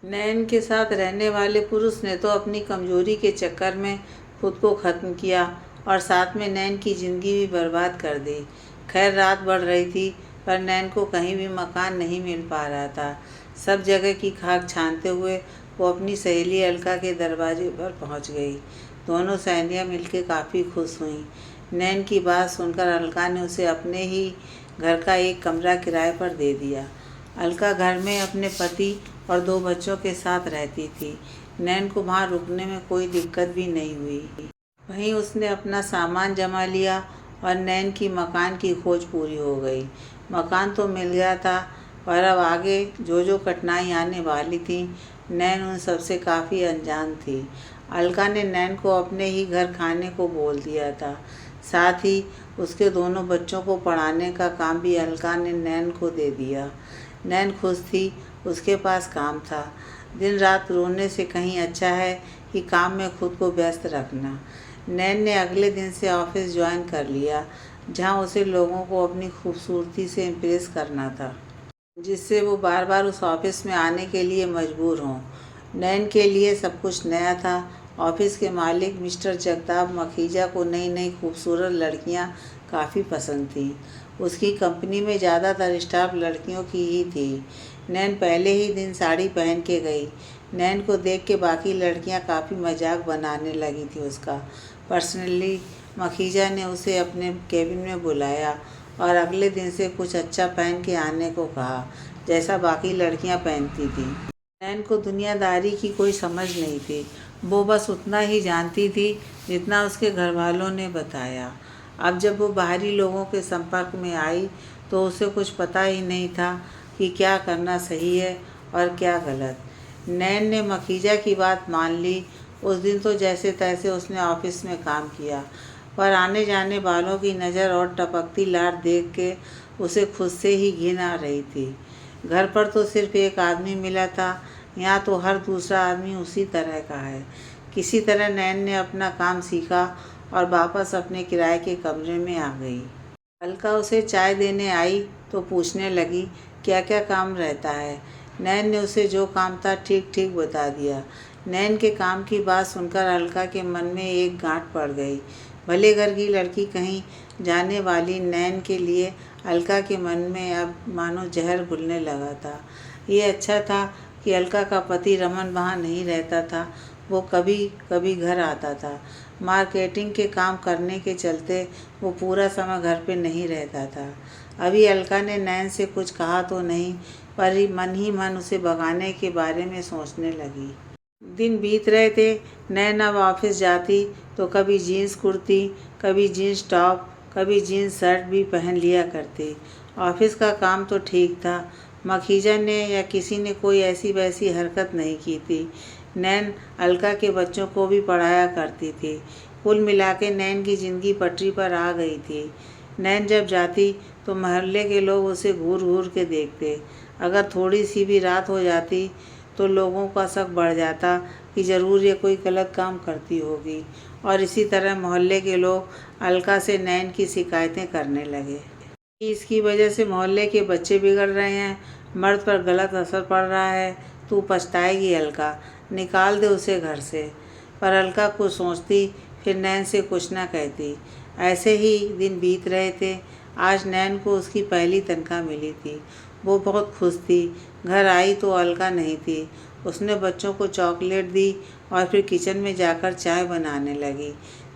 नैन के साथ रहने वाले पुरुष ने तो अपनी कमजोरी के चक्कर में खुद को ख़त्म किया और साथ में नैन की ज़िंदगी भी बर्बाद कर दी। खैर, रात बढ़ रही थी पर नैन को कहीं भी मकान नहीं मिल पा रहा था। सब जगह की खाक छानते हुए वो अपनी सहेली अलका के दरवाजे पर पहुंच गई। दोनों सहेलियां मिलकर काफ़ी खुश हुईं। नैन की बात सुनकर अलका ने उसे अपने ही घर का एक कमरा किराए पर दे दिया। अलका घर में अपने पति और 2 बच्चों के साथ रहती थी। नैन को वहाँ रुकने में कोई दिक्कत भी नहीं हुई। वहीं उसने अपना सामान जमा लिया और नैन की मकान की खोज पूरी हो गई। मकान तो मिल गया था पर अब आगे जो जो कठिनाई आने वाली थी नैन उन सबसे काफ़ी अनजान थी। अलका ने नैन को अपने ही घर खाने को बोल दिया था। साथ ही उसके दोनों बच्चों को पढ़ाने का काम भी अलका ने नैन को दे दिया। नैन खुश थी, उसके पास काम था। दिन रात रोने से कहीं अच्छा है कि काम में खुद को व्यस्त रखना। नैन ने अगले दिन से ऑफिस ज्वाइन कर लिया, जहां उसे लोगों को अपनी खूबसूरती से इम्प्रेस करना था, जिससे वो बार बार उस ऑफिस में आने के लिए मजबूर हों। नैन के लिए सब कुछ नया था। ऑफिस के मालिक मिस्टर जगताप मखीजा को नई नई खूबसूरत लड़कियां काफ़ी पसंद थीं। उसकी कंपनी में ज़्यादातर स्टाफ लड़कियों की ही थी। नैन पहले ही दिन साड़ी पहन के गई। नैन को देख के बाकी लड़कियां काफ़ी मजाक बनाने लगी थी उसका। पर्सनली मखीजा ने उसे अपने केबिन में बुलाया और अगले दिन से कुछ अच्छा पहन के आने को कहा, जैसा बाकी लड़कियां पहनती थीं। नैन को दुनियादारी की कोई समझ नहीं थी। वो बस उतना ही जानती थी जितना उसके घर वालों ने बताया। अब जब वो बाहरी लोगों के संपर्क में आई तो उसे कुछ पता ही नहीं था कि क्या करना सही है और क्या गलत। नैन ने मखीजा की बात मान ली। उस दिन तो जैसे तैसे उसने ऑफिस में काम किया, पर आने जाने वालों की नज़र और टपकती लार देख के उसे खुद से ही घिन आ रही थी। घर पर तो सिर्फ एक आदमी मिला था, यहाँ तो हर दूसरा आदमी उसी तरह का है। किसी तरह नैन ने अपना काम सीखा और वापस अपने किराए के कमरे में आ गई। अलका उसे चाय देने आई तो पूछने लगी क्या क्या काम रहता है। नैन ने उसे जो काम था ठीक ठीक बता दिया। नैन के काम की बात सुनकर अलका के मन में एक गांठ पड़ गई। भले घर की लड़की कहीं जाने वाली नैन के लिए अलका के मन में अब मानो जहर घुलने लगा था। ये अच्छा था कि अलका का पति रमन वहाँ नहीं रहता था। वो कभी कभी घर आता था। मार्केटिंग के काम करने के चलते वो पूरा समय घर पे नहीं रहता था। अभी अलका ने नैन से कुछ कहा तो नहीं, पर ही मन उसे भगाने के बारे में सोचने लगी। दिन बीत रहे थे। नैन अब ऑफिस जाती तो कभी जीन्स कुर्ती, कभी जीन्स टॉप, कभी जीन्स शर्ट भी पहन लिया करती। ऑफिस का काम तो ठीक था। मखीजा ने या किसी ने कोई ऐसी वैसी हरकत नहीं की थी। नैन अलका के बच्चों को भी पढ़ाया करती थी। कुल मिला के नैन की ज़िंदगी पटरी पर आ गई थी। नैन जब जाती तो मोहल्ले के लोग उसे घूर घूर के देखते। अगर थोड़ी सी भी रात हो जाती तो लोगों का शक बढ़ जाता कि ज़रूर ये कोई गलत काम करती होगी, और इसी तरह मोहल्ले के लोग अलका से नैन की शिकायतें करने लगे कि इसकी वजह से मोहल्ले के बच्चे बिगड़ रहे हैं, मर्द पर गलत असर पड़ रहा है, तू पछताएगी अलका, निकाल दे उसे घर से। पर अलका कुछ सोचती फिर नैन से कुछ ना कहती। ऐसे ही दिन बीत रहे थे। आज नैन को उसकी पहली तनख्वाह मिली थी। वो बहुत खुश थी। घर आई तो अलका नहीं थी। उसने बच्चों को चॉकलेट दी और फिर किचन में जाकर चाय बनाने लगी।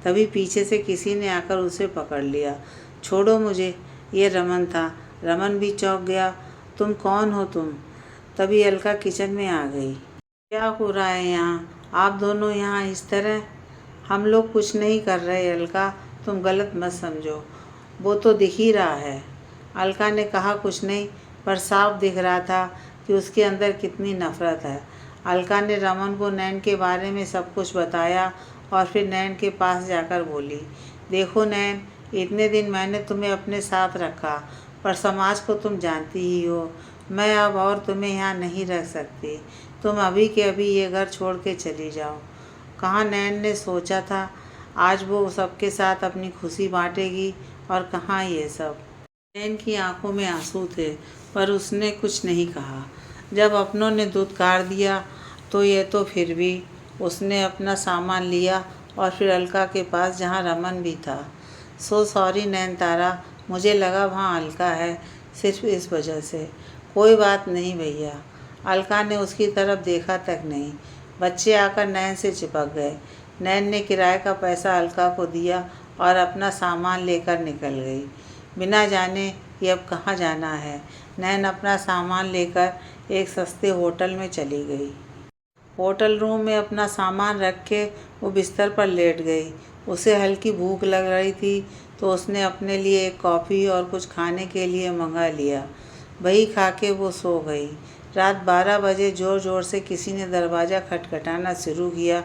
तभी पीछे से किसी ने आकर उसे पकड़ लिया। छोड़ो मुझे, ये रमन था। रमन भी चौंक गया। तुम कौन हो तुम? तभी अलका किचन में आ गई। क्या हो रहा है यहाँ? आप दोनों यहाँ इस तरह? हम लोग कुछ नहीं कर रहे अलका, तुम गलत मत समझो। वो तो दिख ही रहा है। अलका ने कहा कुछ नहीं, पर साफ दिख रहा था कि उसके अंदर कितनी नफ़रत है। अलका ने रमन को नैन के बारे में सब कुछ बताया और फिर नैन के पास जाकर बोली, देखो नैन, इतने दिन मैंने तुम्हें अपने साथ रखा, पर समाज को तुम जानती ही हो। मैं अब और तुम्हें यहाँ नहीं रख सकती। तुम अभी के अभी ये घर छोड़ के चली जाओ। कहाँ नैन ने सोचा था आज वो सबके साथ अपनी खुशी बांटेगी, और कहाँ ये सब। नैन की आंखों में आंसू थे, पर उसने कुछ नहीं कहा। जब अपनों ने दुत्कार दिया तो ये तो फिर भी उसने अपना सामान लिया और फिर अलका के पास, जहाँ रमन भी था। सो सॉरी नैनतारा, मुझे लगा वहाँ अलका है, सिर्फ इस वजह से। कोई बात नहीं भैया। अलका ने उसकी तरफ देखा तक नहीं। बच्चे आकर नैन से चिपक गए। नैन ने किराए का पैसा अलका को दिया और अपना सामान लेकर निकल गई, बिना जाने कि अब कहाँ जाना है। नैन अपना सामान लेकर एक सस्ते होटल में चली गई। होटल रूम में अपना सामान रख के वो बिस्तर पर लेट गई। उसे हल्की भूख लग रही थी तो उसने अपने लिए एक कॉफ़ी और कुछ खाने के लिए मंगा लिया। वही खा के वो सो गई। रात 12 बजे ज़ोर ज़ोर से किसी ने दरवाज़ा खटखटाना शुरू किया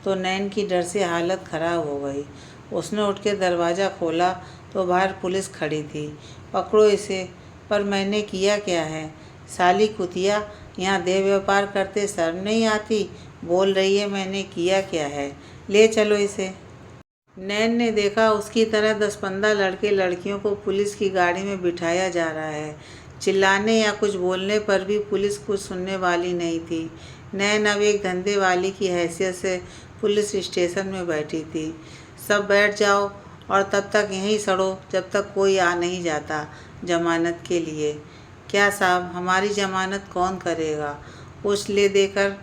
तो नैन की डर से हालत ख़राब हो गई। उसने उठ के दरवाज़ा खोला तो बाहर पुलिस खड़ी थी। पकड़ो इसे। पर मैंने किया क्या है? साली कुतिया, यहाँ देह व्यापार करते शर्म नहीं आती? बोल रही है मैंने किया क्या है? ले चलो इसे। नैन ने देखा उसकी तरह 10-15 लड़के लड़कियों को पुलिस की गाड़ी में बिठाया जा रहा है। चिल्लाने या कुछ बोलने पर भी पुलिस कुछ सुनने वाली नहीं थी। नैन अब एक धंधे वाली की हैसियत से पुलिस स्टेशन में बैठी थी। सब बैठ जाओ और तब तक यहीं सड़ो जब तक कोई आ नहीं जाता जमानत के लिए। क्या साहब, हमारी जमानत कौन करेगा? कुछ ले देकर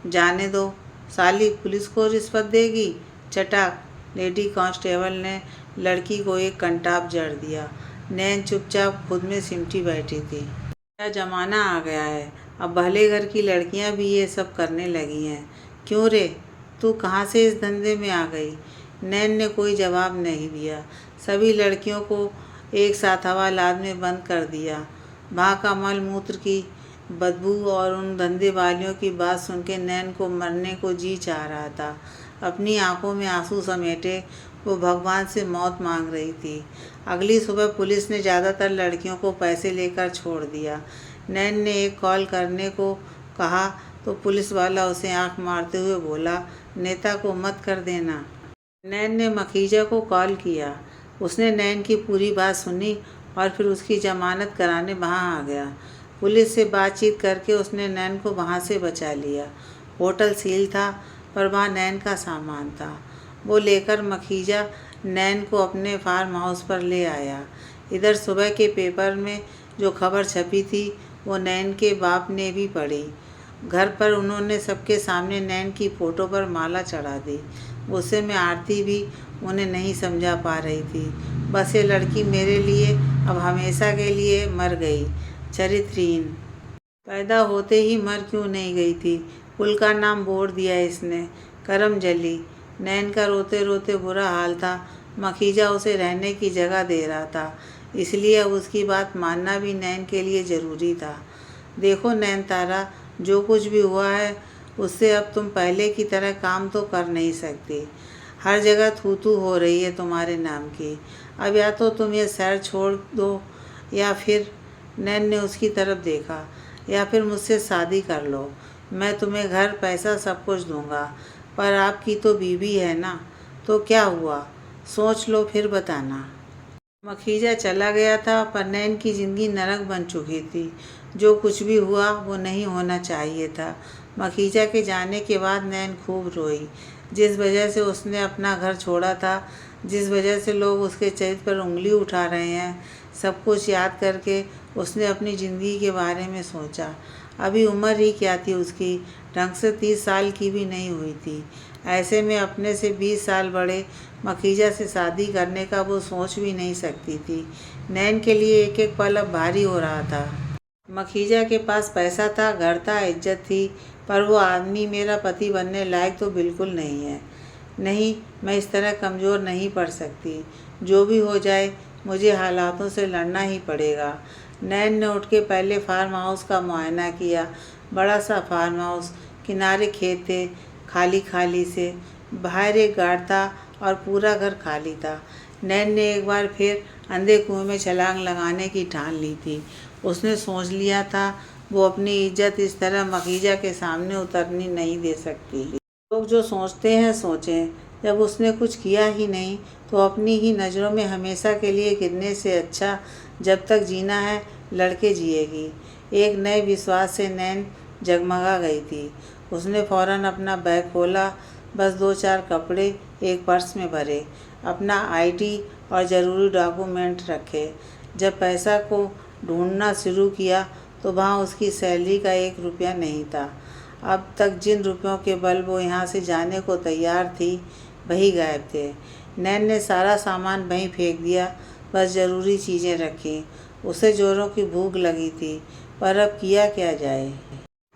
जाने दो। साली पुलिस को रिश्वत देगी? चटाक। लेडी कांस्टेबल ने लड़की को एक कंटाप जड़ दिया। नैन चुपचाप खुद में सिमटी बैठी थी। क्या ज़माना आ गया है, अब भले घर की लड़कियां भी ये सब करने लगी हैं। क्यों रे, तू कहाँ से इस धंधे में आ गई? नैन ने कोई जवाब नहीं दिया। सभी लड़कियों को एक साथ हवालात में बंद कर दिया। वहाँ का मल मूत्र की बदबू और उन धंधे वालियों की बात सुन के नैन को मरने को जी चाह रहा था। अपनी आंखों में आंसू समेटे वो भगवान से मौत मांग रही थी। अगली सुबह पुलिस ने ज़्यादातर लड़कियों को पैसे लेकर छोड़ दिया। नैन ने एक कॉल करने को कहा तो पुलिस वाला उसे आंख मारते हुए बोला, नेता को मत कर देना। नैन ने मखीजा को कॉल किया। उसने नैन की पूरी बात सुनी और फिर उसकी जमानत कराने वहाँ आ गया। पुलिस से बातचीत करके उसने नैन को वहाँ से बचा लिया। होटल सील था पर वहाँ नैन का सामान था। वो लेकर मखीजा नैन को अपने फार्म हाउस पर ले आया। इधर सुबह के पेपर में जो खबर छपी थी वो नैन के बाप ने भी पढ़ी। घर पर उन्होंने सबके सामने नैन की फ़ोटो पर माला चढ़ा दी। गुस्से में आरती भी उन्हें नहीं समझा पा रही थी। बस ये लड़की मेरे लिए अब हमेशा के लिए मर गई। चरित्रहीन। पैदा होते ही मर क्यों नहीं गई थी? कुल का नाम बोल दिया इसने। करम जली। नैन का रोते रोते बुरा हाल था। मखीजा उसे रहने की जगह दे रहा था, इसलिए अब उसकी बात मानना भी नैन के लिए ज़रूरी था। देखो नैनतारा, जो कुछ भी हुआ है उससे अब तुम पहले की तरह काम तो कर नहीं सकती। हर जगह थू थू हो रही है तुम्हारे नाम की। अब या तो तुम ये शहर छोड़ दो या फिर, नैन ने उसकी तरफ देखा, या फिर मुझसे शादी कर लो। मैं तुम्हें घर, पैसा सब कुछ दूंगा। पर आपकी तो बीवी है ना, तो क्या हुआ? सोच लो फिर बताना। मखीजा चला गया था पर नैन की ज़िंदगी नरक बन चुकी थी। जो कुछ भी हुआ वो नहीं होना चाहिए था। मखीजा के जाने के बाद नैन खूब रोई। जिस वजह से उसने अपना घर छोड़ा था, जिस वजह से लोग उसके चरित्र पर उंगली उठा रहे हैं, सब कुछ याद करके उसने अपनी ज़िंदगी के बारे में सोचा। अभी उम्र ही क्या थी उसकी, ढंग से 30 साल की भी नहीं हुई थी। ऐसे में अपने से 20 साल बड़े मखीजा से शादी करने का वो सोच भी नहीं सकती थी। नैन के लिए एक एक पल अब भारी हो रहा था। मखीजा के पास पैसा था, घर था, इज्जत थी, पर वो आदमी मेरा पति बनने लायक तो बिल्कुल नहीं है। नहीं, मैं इस तरह कमज़ोर नहीं पड़ सकती। जो भी हो जाए मुझे हालातों से लड़ना ही पड़ेगा। नैन ने उठ के पहले फार्म हाउस का मुआयना किया। बड़ा सा फार्म हाउस, किनारे खेत थे, खाली खाली से। बाहर एक गार्ड था और पूरा घर खाली था। नैन ने एक बार फिर अंधे कुएं में छलांग लगाने की ठान ली थी। उसने सोच लिया था वो अपनी इज्जत इस तरह मखीजा के सामने उतरनी नहीं दे सकती। लोग जो सोचते हैं सोचें, जब उसने कुछ किया ही नहीं तो अपनी ही नज़रों में हमेशा के लिए गिरने से अच्छा जब तक जीना है लड़के जिएगी। एक नए विश्वास से नैन जगमगा गई थी। उसने फ़ौरन अपना बैग खोला, बस 2-4 कपड़े एक पर्स में भरे, अपना आईडी और ज़रूरी डॉक्यूमेंट रखे। जब पैसा को ढूंढना शुरू किया तो वहाँ उसकी सैलरी का 1 रुपया नहीं था। अब तक जिन रुपयों के बल वो यहाँ से जाने को तैयार थी वही गायब थे। नैन ने सारा सामान वहीं फेंक दिया, बस ज़रूरी चीज़ें रखी। उसे जोरों की भूख लगी थी, पर अब किया क्या जाए।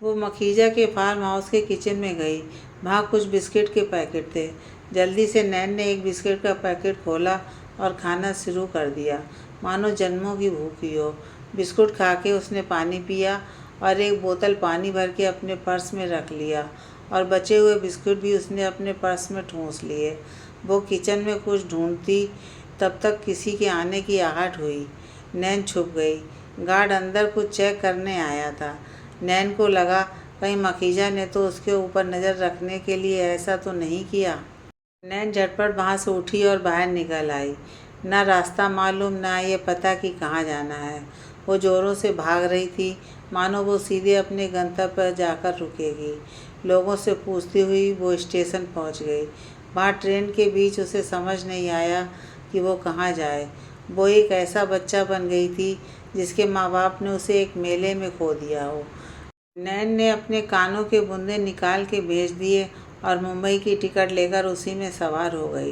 वो मखीजा के फार्म हाउस के किचन में गई। वहाँ कुछ बिस्किट के पैकेट थे। जल्दी से नैन ने एक बिस्किट का पैकेट खोला और खाना शुरू कर दिया, मानो जन्मों की भूखी हो। बिस्कुट खा के उसने पानी पिया और एक बोतल पानी भर के अपने पर्स में रख लिया और बचे हुए बिस्कुट भी उसने अपने पर्स में ठूंस लिए। वो किचन में कुछ ढूंढती तब तक किसी के आने की आहट हुई। नैन छुप गई। गार्ड अंदर कुछ चेक करने आया था। नैन को लगा कहीं मखीजा ने तो उसके ऊपर नज़र रखने के लिए ऐसा तो नहीं किया। नैन झटपट वहाँ से उठी और बाहर निकल आई। ना रास्ता मालूम, ना ये पता कि कहाँ जाना है। वो ज़ोरों से भाग रही थी, मानो वो सीधे अपने गंतव्य पर जाकर रुकेगी। लोगों से पूछती हुई वो स्टेशन पहुँच गई। वहाँ ट्रेन के बीच उसे समझ नहीं आया कि वो कहाँ जाए। वो एक ऐसा बच्चा बन गई थी जिसके माँ बाप ने उसे एक मेले में खो दिया हो। नैन ने अपने कानों के बुंदे निकाल के भेज दिए और मुंबई की टिकट लेकर उसी में सवार हो गई।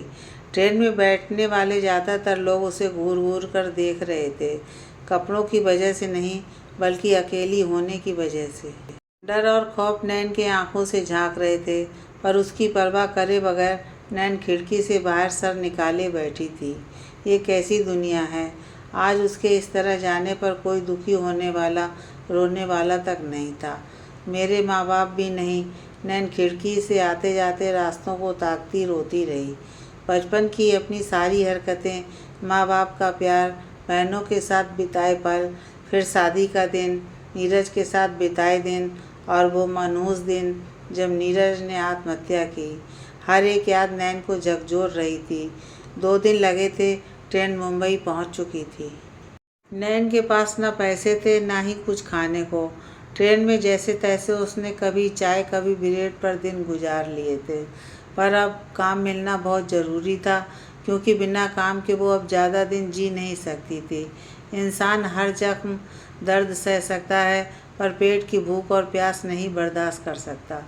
ट्रेन में बैठने वाले ज़्यादातर लोग उसे घूर घूर कर देख रहे थे, कपड़ों की वजह से नहीं बल्कि अकेली होने की वजह से। डर और खौफ नैन के आंखों से झांक रहे थे, पर उसकी परवाह करे बगैर नैन खिड़की से बाहर सर निकाले बैठी थी। ये कैसी दुनिया है। आज उसके इस तरह जाने पर कोई दुखी होने वाला, रोने वाला तक नहीं था। मेरे माँ बाप भी नहीं। नैन खिड़की से आते जाते रास्तों को ताकती रोती रही। बचपन की अपनी सारी हरकतें, माँ बाप का प्यार, बहनों के साथ बिताए पल, फिर शादी का दिन, नीरज के साथ बिताए दिन और वो मनहूस दिन जब नीरज ने आत्महत्या की, हर एक याद नैन को झकझोर रही थी। 2 दिन लगे थे, ट्रेन मुंबई पहुंच चुकी थी। नैन के पास ना पैसे थे ना ही कुछ खाने को। ट्रेन में जैसे तैसे उसने कभी चाय कभी ब्रेड पर दिन गुजार लिए थे, पर अब काम मिलना बहुत ज़रूरी था, क्योंकि बिना काम के वो अब ज़्यादा दिन जी नहीं सकती थी। इंसान हर जख्म दर्द सह सकता है, पर पेट की भूख और प्यास नहीं बर्दाश्त कर सकता।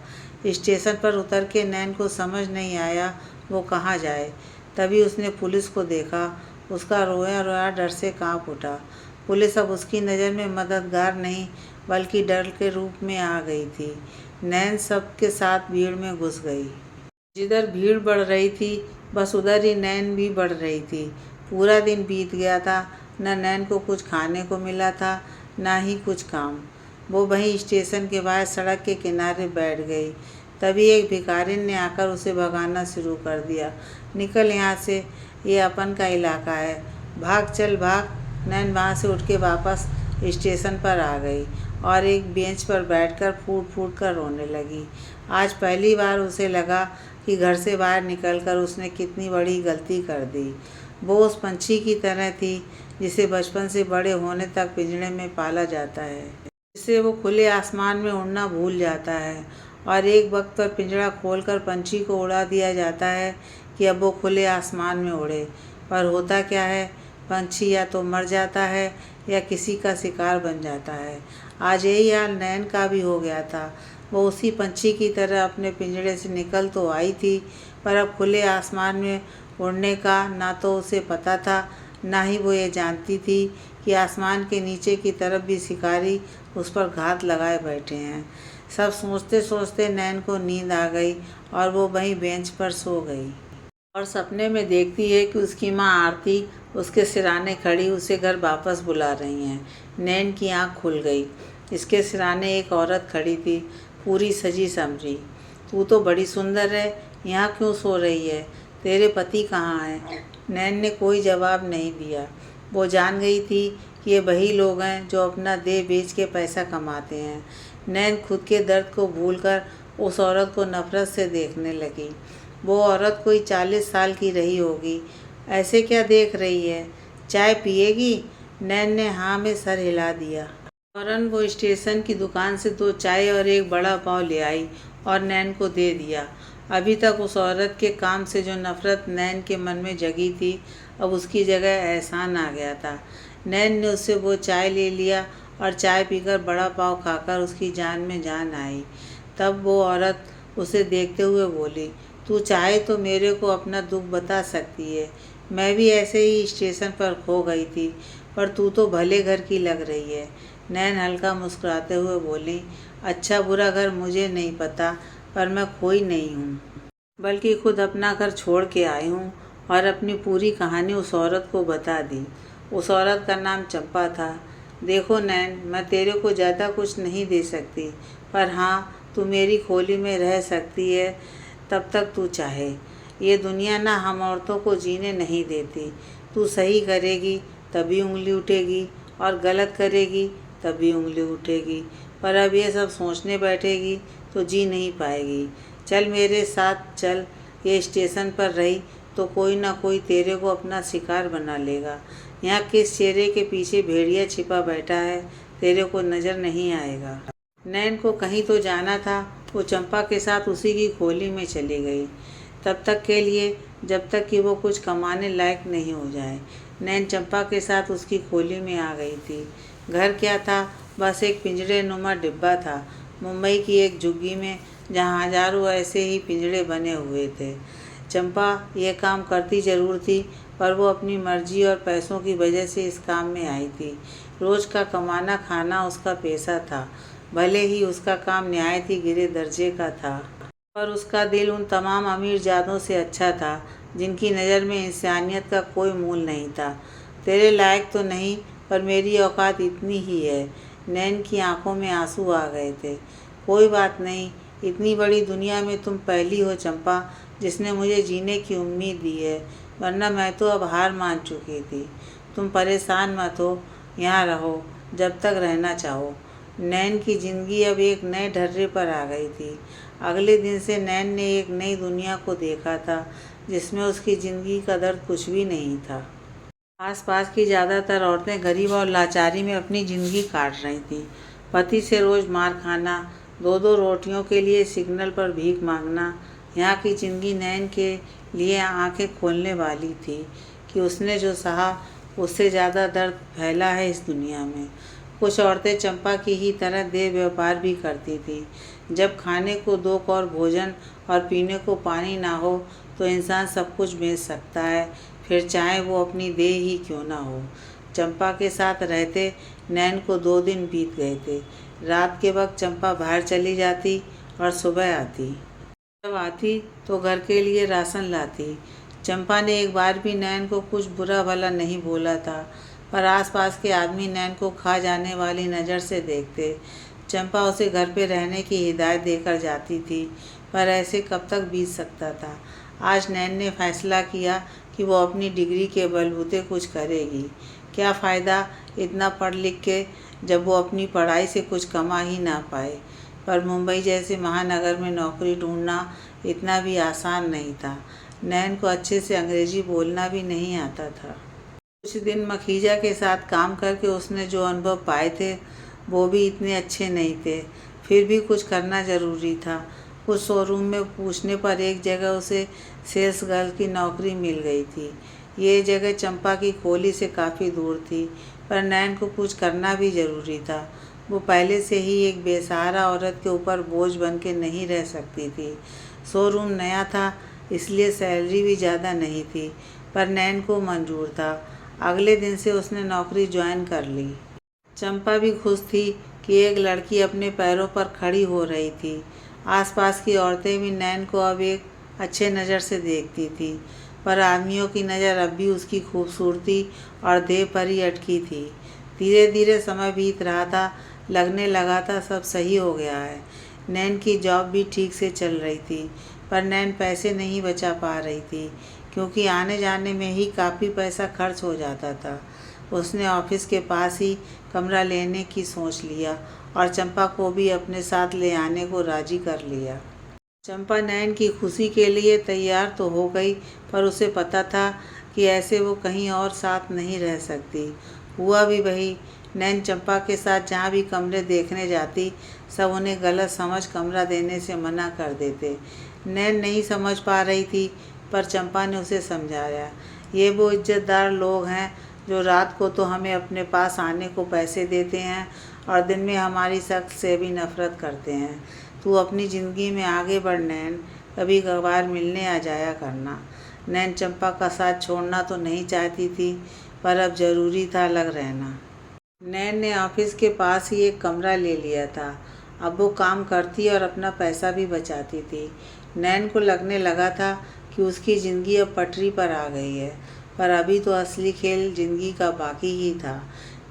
स्टेशन पर उतर के नैन को समझ नहीं आया वो कहाँ जाए। तभी उसने पुलिस को देखा। उसका रोया रोया डर से कांप उठा। पुलिस अब उसकी नज़र में मददगार नहीं बल्कि डर के रूप में आ गई थी। नैन सबके साथ भीड़ में घुस गई। जिधर भीड़ बढ़ रही थी बस उधर ही नैन भी बढ़ रही थी। पूरा दिन बीत गया था, न नैन को कुछ खाने को मिला था ना ही कुछ काम। वो वहीं स्टेशन के बाहर सड़क के किनारे बैठ गई। तभी एक भिखारिन ने आकर उसे भगाना शुरू कर दिया। निकल यहाँ से, ये अपन का इलाका है, भाग चल भाग। नैन वहाँ से उठ के वापस स्टेशन पर आ गई और एक बेंच पर बैठकर फूट फूट कर रोने लगी। आज पहली बार उसे लगा कि घर से बाहर निकलकर उसने कितनी बड़ी गलती कर दी। वो उस पंछी की तरह थी जिसे बचपन से बड़े होने तक पिंजरे में पाला जाता है, जिससे वो खुले आसमान में उड़ना भूल जाता है और एक वक्त पर पिंजरा खोलकर पंछी को उड़ा दिया जाता है कि अब वो खुले आसमान में उड़े। पर होता क्या है, पंछी या तो मर जाता है या किसी का शिकार बन जाता है। आज यही हाल नैन का भी हो गया था। वो उसी पंछी की तरह अपने पिंजरे से निकल तो आई थी, पर अब खुले आसमान में उड़ने का ना तो उसे पता था, ना ही वो ये जानती थी कि आसमान के नीचे की तरफ भी शिकारी उस पर घात लगाए बैठे हैं। सब सोचते सोचते नैन को नींद आ गई और वो वहीं बेंच पर सो गई और सपने में देखती है कि उसकी माँ आरती उसके सिराने खड़ी उसे घर वापस बुला रही हैं। नैन की आँख खुल गई। इसके सिराने एक औरत खड़ी थी, पूरी सजी समझी। तू तो बड़ी सुंदर है, यहाँ क्यों सो रही है? तेरे पति कहाँ हैं? नैन ने कोई जवाब नहीं दिया। वो जान गई थी कि ये वही लोग हैं जो अपना देह बेच के पैसा कमाते हैं। नैन खुद के दर्द को भूलकर उस औरत को नफरत से देखने लगी। वो औरत कोई 40 साल की रही होगी। ऐसे क्या देख रही है? चाय पिएगी? नैन ने हाँ में सर हिला दिया। फौरन वो स्टेशन की दुकान से 2 चाय और एक बड़ा पाव ले आई और नैन को दे दिया। अभी तक उस औरत के काम से जो नफरत नैन के मन में जगी थी, अब उसकी जगह एहसान आ गया था। नैन ने उससे वो चाय ले लिया और चाय पीकर बड़ा पाव खाकर उसकी जान में जान आई। तब वो औरत उसे देखते हुए बोली, तू चाहे तो मेरे को अपना दुख बता सकती है। मैं भी ऐसे ही स्टेशन पर खो गई थी, पर तू तो भले घर की लग रही है। नैन हल्का मुस्कुराते हुए बोली, अच्छा बुरा घर मुझे नहीं पता, पर मैं खोई नहीं हूँ, बल्कि खुद अपना घर छोड़ के आई हूँ। और अपनी पूरी कहानी उस औरत को बता दी। उस औरत का नाम चंपा था। देखो नैन, मैं तेरे को ज़्यादा कुछ नहीं दे सकती, पर हाँ, तू मेरी खोली में रह सकती है तब तक तू चाहे। ये दुनिया ना हम औरतों को जीने नहीं देती। तू सही करेगी तभी उंगली उठेगी, और गलत करेगी तभी उंगली उठेगी। पर अब ये सब सोचने बैठेगी तो जी नहीं पाएगी। चल मेरे साथ चल। ये स्टेशन पर रही तो कोई ना कोई तेरे को अपना शिकार बना लेगा। यहाँ किस चेहरे के पीछे भेड़िया छिपा बैठा है, तेरे को नज़र नहीं आएगा। नैन को कहीं तो जाना था। वो चंपा के साथ उसी की खोली में चली गई, तब तक के लिए जब तक कि वो कुछ कमाने लायक नहीं हो जाए। नैन चंपा के साथ उसकी खोली में आ गई थी। घर क्या था, बस एक पिंजरे नुमा डिब्बा था, मुंबई की एक झुग्गी में, जहाँ हजारों ऐसे ही पिंजरे बने हुए थे। चंपा ये काम करती ज़रूर थी, पर वो अपनी मर्जी और पैसों की वजह से इस काम में आई थी। रोज़ का कमाना खाना उसका पेशा था, भले ही उसका काम निहायत ही गिरे दर्जे का था, पर उसका दिल उन तमाम अमीर जादों से अच्छा था जिनकी नज़र में इंसानियत का कोई मूल नहीं था। तेरे लायक तो नहीं, पर मेरी औकात इतनी ही है। नैन की आंखों में आंसू आ गए थे। कोई बात नहीं, इतनी बड़ी दुनिया में तुम पहली हो चंपा जिसने मुझे जीने की उम्मीद दी है, वरना मैं तो अब हार मान चुकी थी। तुम परेशान मत हो, यहाँ रहो जब तक रहना चाहो। नैन की ज़िंदगी अब एक नए ढर्रे पर आ गई थी। अगले दिन से नैन ने एक नई दुनिया को देखा था, जिसमें उसकी ज़िंदगी का दर्द कुछ भी नहीं था। आसपास की ज़्यादातर औरतें गरीब और लाचारी में अपनी ज़िंदगी काट रही थीं। पति से रोज़ मार खाना, 2-2 रोटियों के लिए सिग्नल पर भीख मांगना। यहाँ की ज़िंदगी नैन के लिए आंखें खोलने वाली थी कि उसने जो सहा, उससे ज़्यादा दर्द फैला है इस दुनिया में। कुछ औरतें चंपा की ही तरह देह व्यापार भी करती थी। जब खाने को 2 कौर भोजन और पीने को पानी ना हो, तो इंसान सब कुछ बेच सकता है, फिर चाहे वो अपनी देह ही क्यों ना हो। चंपा के साथ रहते नैन को 2 दिन बीत गए थे। रात के वक्त चंपा बाहर चली जाती और सुबह आती। जब आती तो घर के लिए राशन लाती। चंपा ने एक बार भी नैन को कुछ बुरा भला नहीं बोला था, पर आसपास के आदमी नैन को खा जाने वाली नज़र से देखते। चंपा उसे घर पे रहने की हिदायत देकर जाती थी, पर ऐसे कब तक बीत सकता था। आज नैन ने फैसला किया कि वो अपनी डिग्री के बलबूते कुछ करेगी। क्या फ़ायदा इतना पढ़ लिख के जब वो अपनी पढ़ाई से कुछ कमा ही ना पाए। पर मुंबई जैसे महानगर में नौकरी ढूंढना इतना भी आसान नहीं था। नैन को अच्छे से अंग्रेजी बोलना भी नहीं आता था। कुछ दिन मखीजा के साथ काम करके उसने जो अनुभव पाए थे, वो भी इतने अच्छे नहीं थे। फिर भी कुछ करना ज़रूरी था। कुछ शोरूम में पूछने पर एक जगह उसे सेल्स गर्ल की नौकरी मिल गई थी। ये जगह चंपा की खोली से काफ़ी दूर थी, पर नैन को कुछ करना भी ज़रूरी था। वो पहले से ही एक बेसहारा औरत के ऊपर बोझ बन के नहीं रह सकती थी। शोरूम नया था, इसलिए सैलरी भी ज़्यादा नहीं थी, पर नैन को मंजूर था। अगले दिन से उसने नौकरी ज्वाइन कर ली। चंपा भी खुश थी कि एक लड़की अपने पैरों पर खड़ी हो रही थी। आसपास की औरतें भी नैन को अब एक अच्छे नज़र से देखती थी, पर आदमियों की नज़र अब भी उसकी खूबसूरती और देह पर ही अटकी थी। धीरे धीरे समय बीत रहा था, लगने लगा था सब सही हो गया है। नैन की जॉब भी ठीक से चल रही थी, पर नैन पैसे नहीं बचा पा रही थी, क्योंकि आने जाने में ही काफ़ी पैसा खर्च हो जाता था। उसने ऑफिस के पास ही कमरा लेने की सोच लिया और चंपा को भी अपने साथ ले आने को राजी कर लिया। चंपा नैन की खुशी के लिए तैयार तो हो गई, पर उसे पता था कि ऐसे वो कहीं और साथ नहीं रह सकती। हुआ भी वही। नैन चंपा के साथ जहाँ भी कमरे देखने जाती, सब उन्हें गलत समझ कमरा देने से मना कर देते। नैन नहीं समझ पा रही थी, पर चंपा ने उसे समझाया। ये वो इज्जतदार लोग हैं जो रात को तो हमें अपने पास आने को पैसे देते हैं और दिन में हमारी शक्ल से भी नफरत करते हैं। तू अपनी ज़िंदगी में आगे बढ़ नैन, कभी कभार मिलने आ जाया करना। नैन चंपा का साथ छोड़ना तो नहीं चाहती थी, पर अब ज़रूरी था लग रहना। नैन ने ऑफिस के पास ही एक कमरा ले लिया था। अब वो काम करती और अपना पैसा भी बचाती थी। नैन को लगने लगा था कि उसकी ज़िंदगी अब पटरी पर आ गई है, पर अभी तो असली खेल ज़िंदगी का बाकी ही था।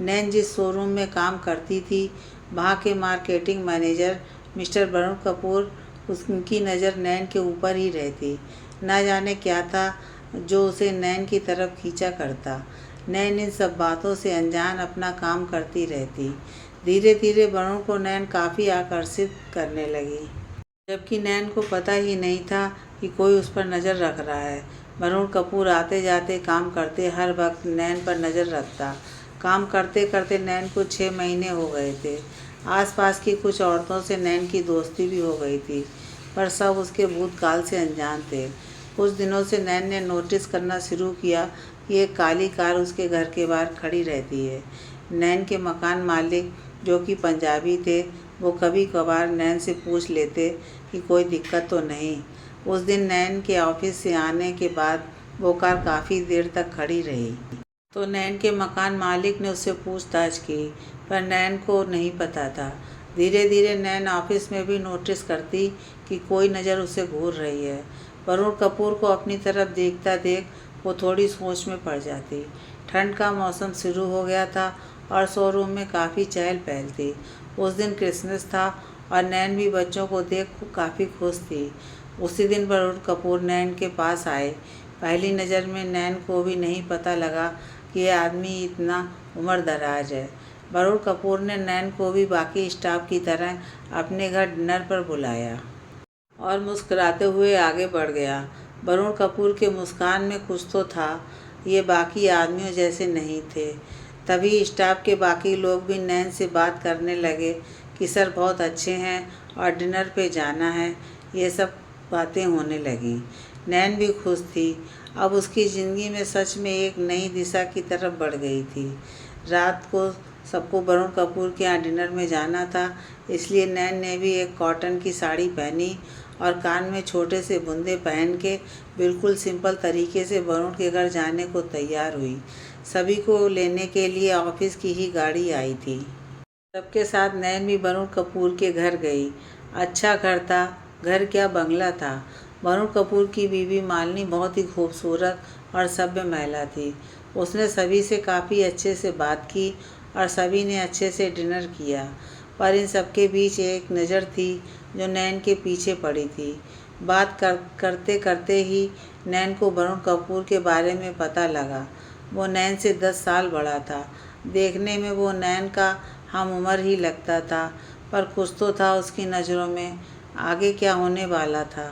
नैन जिस शोरूम में काम करती थी, वहाँ के marketing manager mister Varun Kapoor, उनकी नज़र नैन के ऊपर ही रहती। न जाने क्या था जो उसे नैन की तरफ खींचा करता। नैन इन सब बातों से अनजान अपना काम करती रहती। धीरे धीरे वरुण को नैन काफ़ी आकर्षित करने लगी, जबकि नैन को पता ही नहीं था कि कोई उस पर नज़र रख रहा है। वरुण कपूर आते जाते काम करते हर वक्त नैन पर नज़र रखता। काम करते करते नैन को 6 महीने हो गए थे। आसपास की कुछ औरतों से नैन की दोस्ती भी हो गई थी, पर सब उसके भूतकाल से अनजान थे। कुछ दिनों से नैन ने नोटिस करना शुरू किया कि एक काली कार उसके घर के बाहर खड़ी रहती है। नैन के मकान मालिक, जो कि पंजाबी थे, वो कभी कभार नैन से पूछ लेते कि कोई दिक्कत तो नहीं। उस दिन नैन के ऑफिस से आने के बाद वो कार काफ़ी देर तक खड़ी रही, तो नैन के मकान मालिक ने उससे पूछताछ की, पर नैन को नहीं पता था। धीरे धीरे नैन ऑफिस में भी नोटिस करती कि कोई नज़र उसे घूर रही है। वरुण कपूर को अपनी तरफ देखता देख वो थोड़ी सोच में पड़ जाती। ठंड का मौसम शुरू हो गया था और शोरूम में काफ़ी चहल पहल थी। उस दिन क्रिसमस था और नैन भी बच्चों को देख काफ़ी खुश थी। उसी दिन वरुण कपूर नैन के पास आए। पहली नज़र में नैन को भी नहीं पता लगा कि यह आदमी इतना उम्रदराज है। वरुण कपूर ने नैन को भी बाकी स्टाफ की तरह अपने घर डिनर पर बुलाया और मुस्कुराते हुए आगे बढ़ गया। वरुण कपूर के मुस्कान में कुछ तो था, ये बाकी आदमियों जैसे नहीं थे। तभी स्टाफ के बाकी लोग भी नैन से बात करने लगे कि सर बहुत अच्छे हैं और डिनर पे जाना है। ये सब बातें होने लगीं। नैन भी खुश थी। अब उसकी ज़िंदगी में सच में एक नई दिशा की तरफ बढ़ गई थी। रात को सबको वरुण कपूर के यहाँ डिनर में जाना था, इसलिए नैन ने भी एक कॉटन की साड़ी पहनी और कान में छोटे से बुंदे पहन के बिल्कुल सिंपल तरीके से वरुण के घर जाने को तैयार हुई। सभी को लेने के लिए ऑफिस की ही गाड़ी आई थी। सबके साथ नैन भी वरुण कपूर के घर गई। अच्छा घर था, घर क्या बंगला था। वरुण कपूर की बीवी मालिनी बहुत ही खूबसूरत और सभ्य महिला थी। उसने सभी से काफ़ी अच्छे से बात की और सभी ने अच्छे से डिनर किया, पर इन सबके बीच एक नज़र थी जो नैन के पीछे पड़ी थी। बात करते करते ही नैन को वरुण कपूर के बारे में पता लगा। वो नैन से 10 साल बड़ा था। देखने में वो नैन का हम उम्र ही लगता था, पर कुछ तो था उसकी नज़रों में। आगे क्या होने वाला था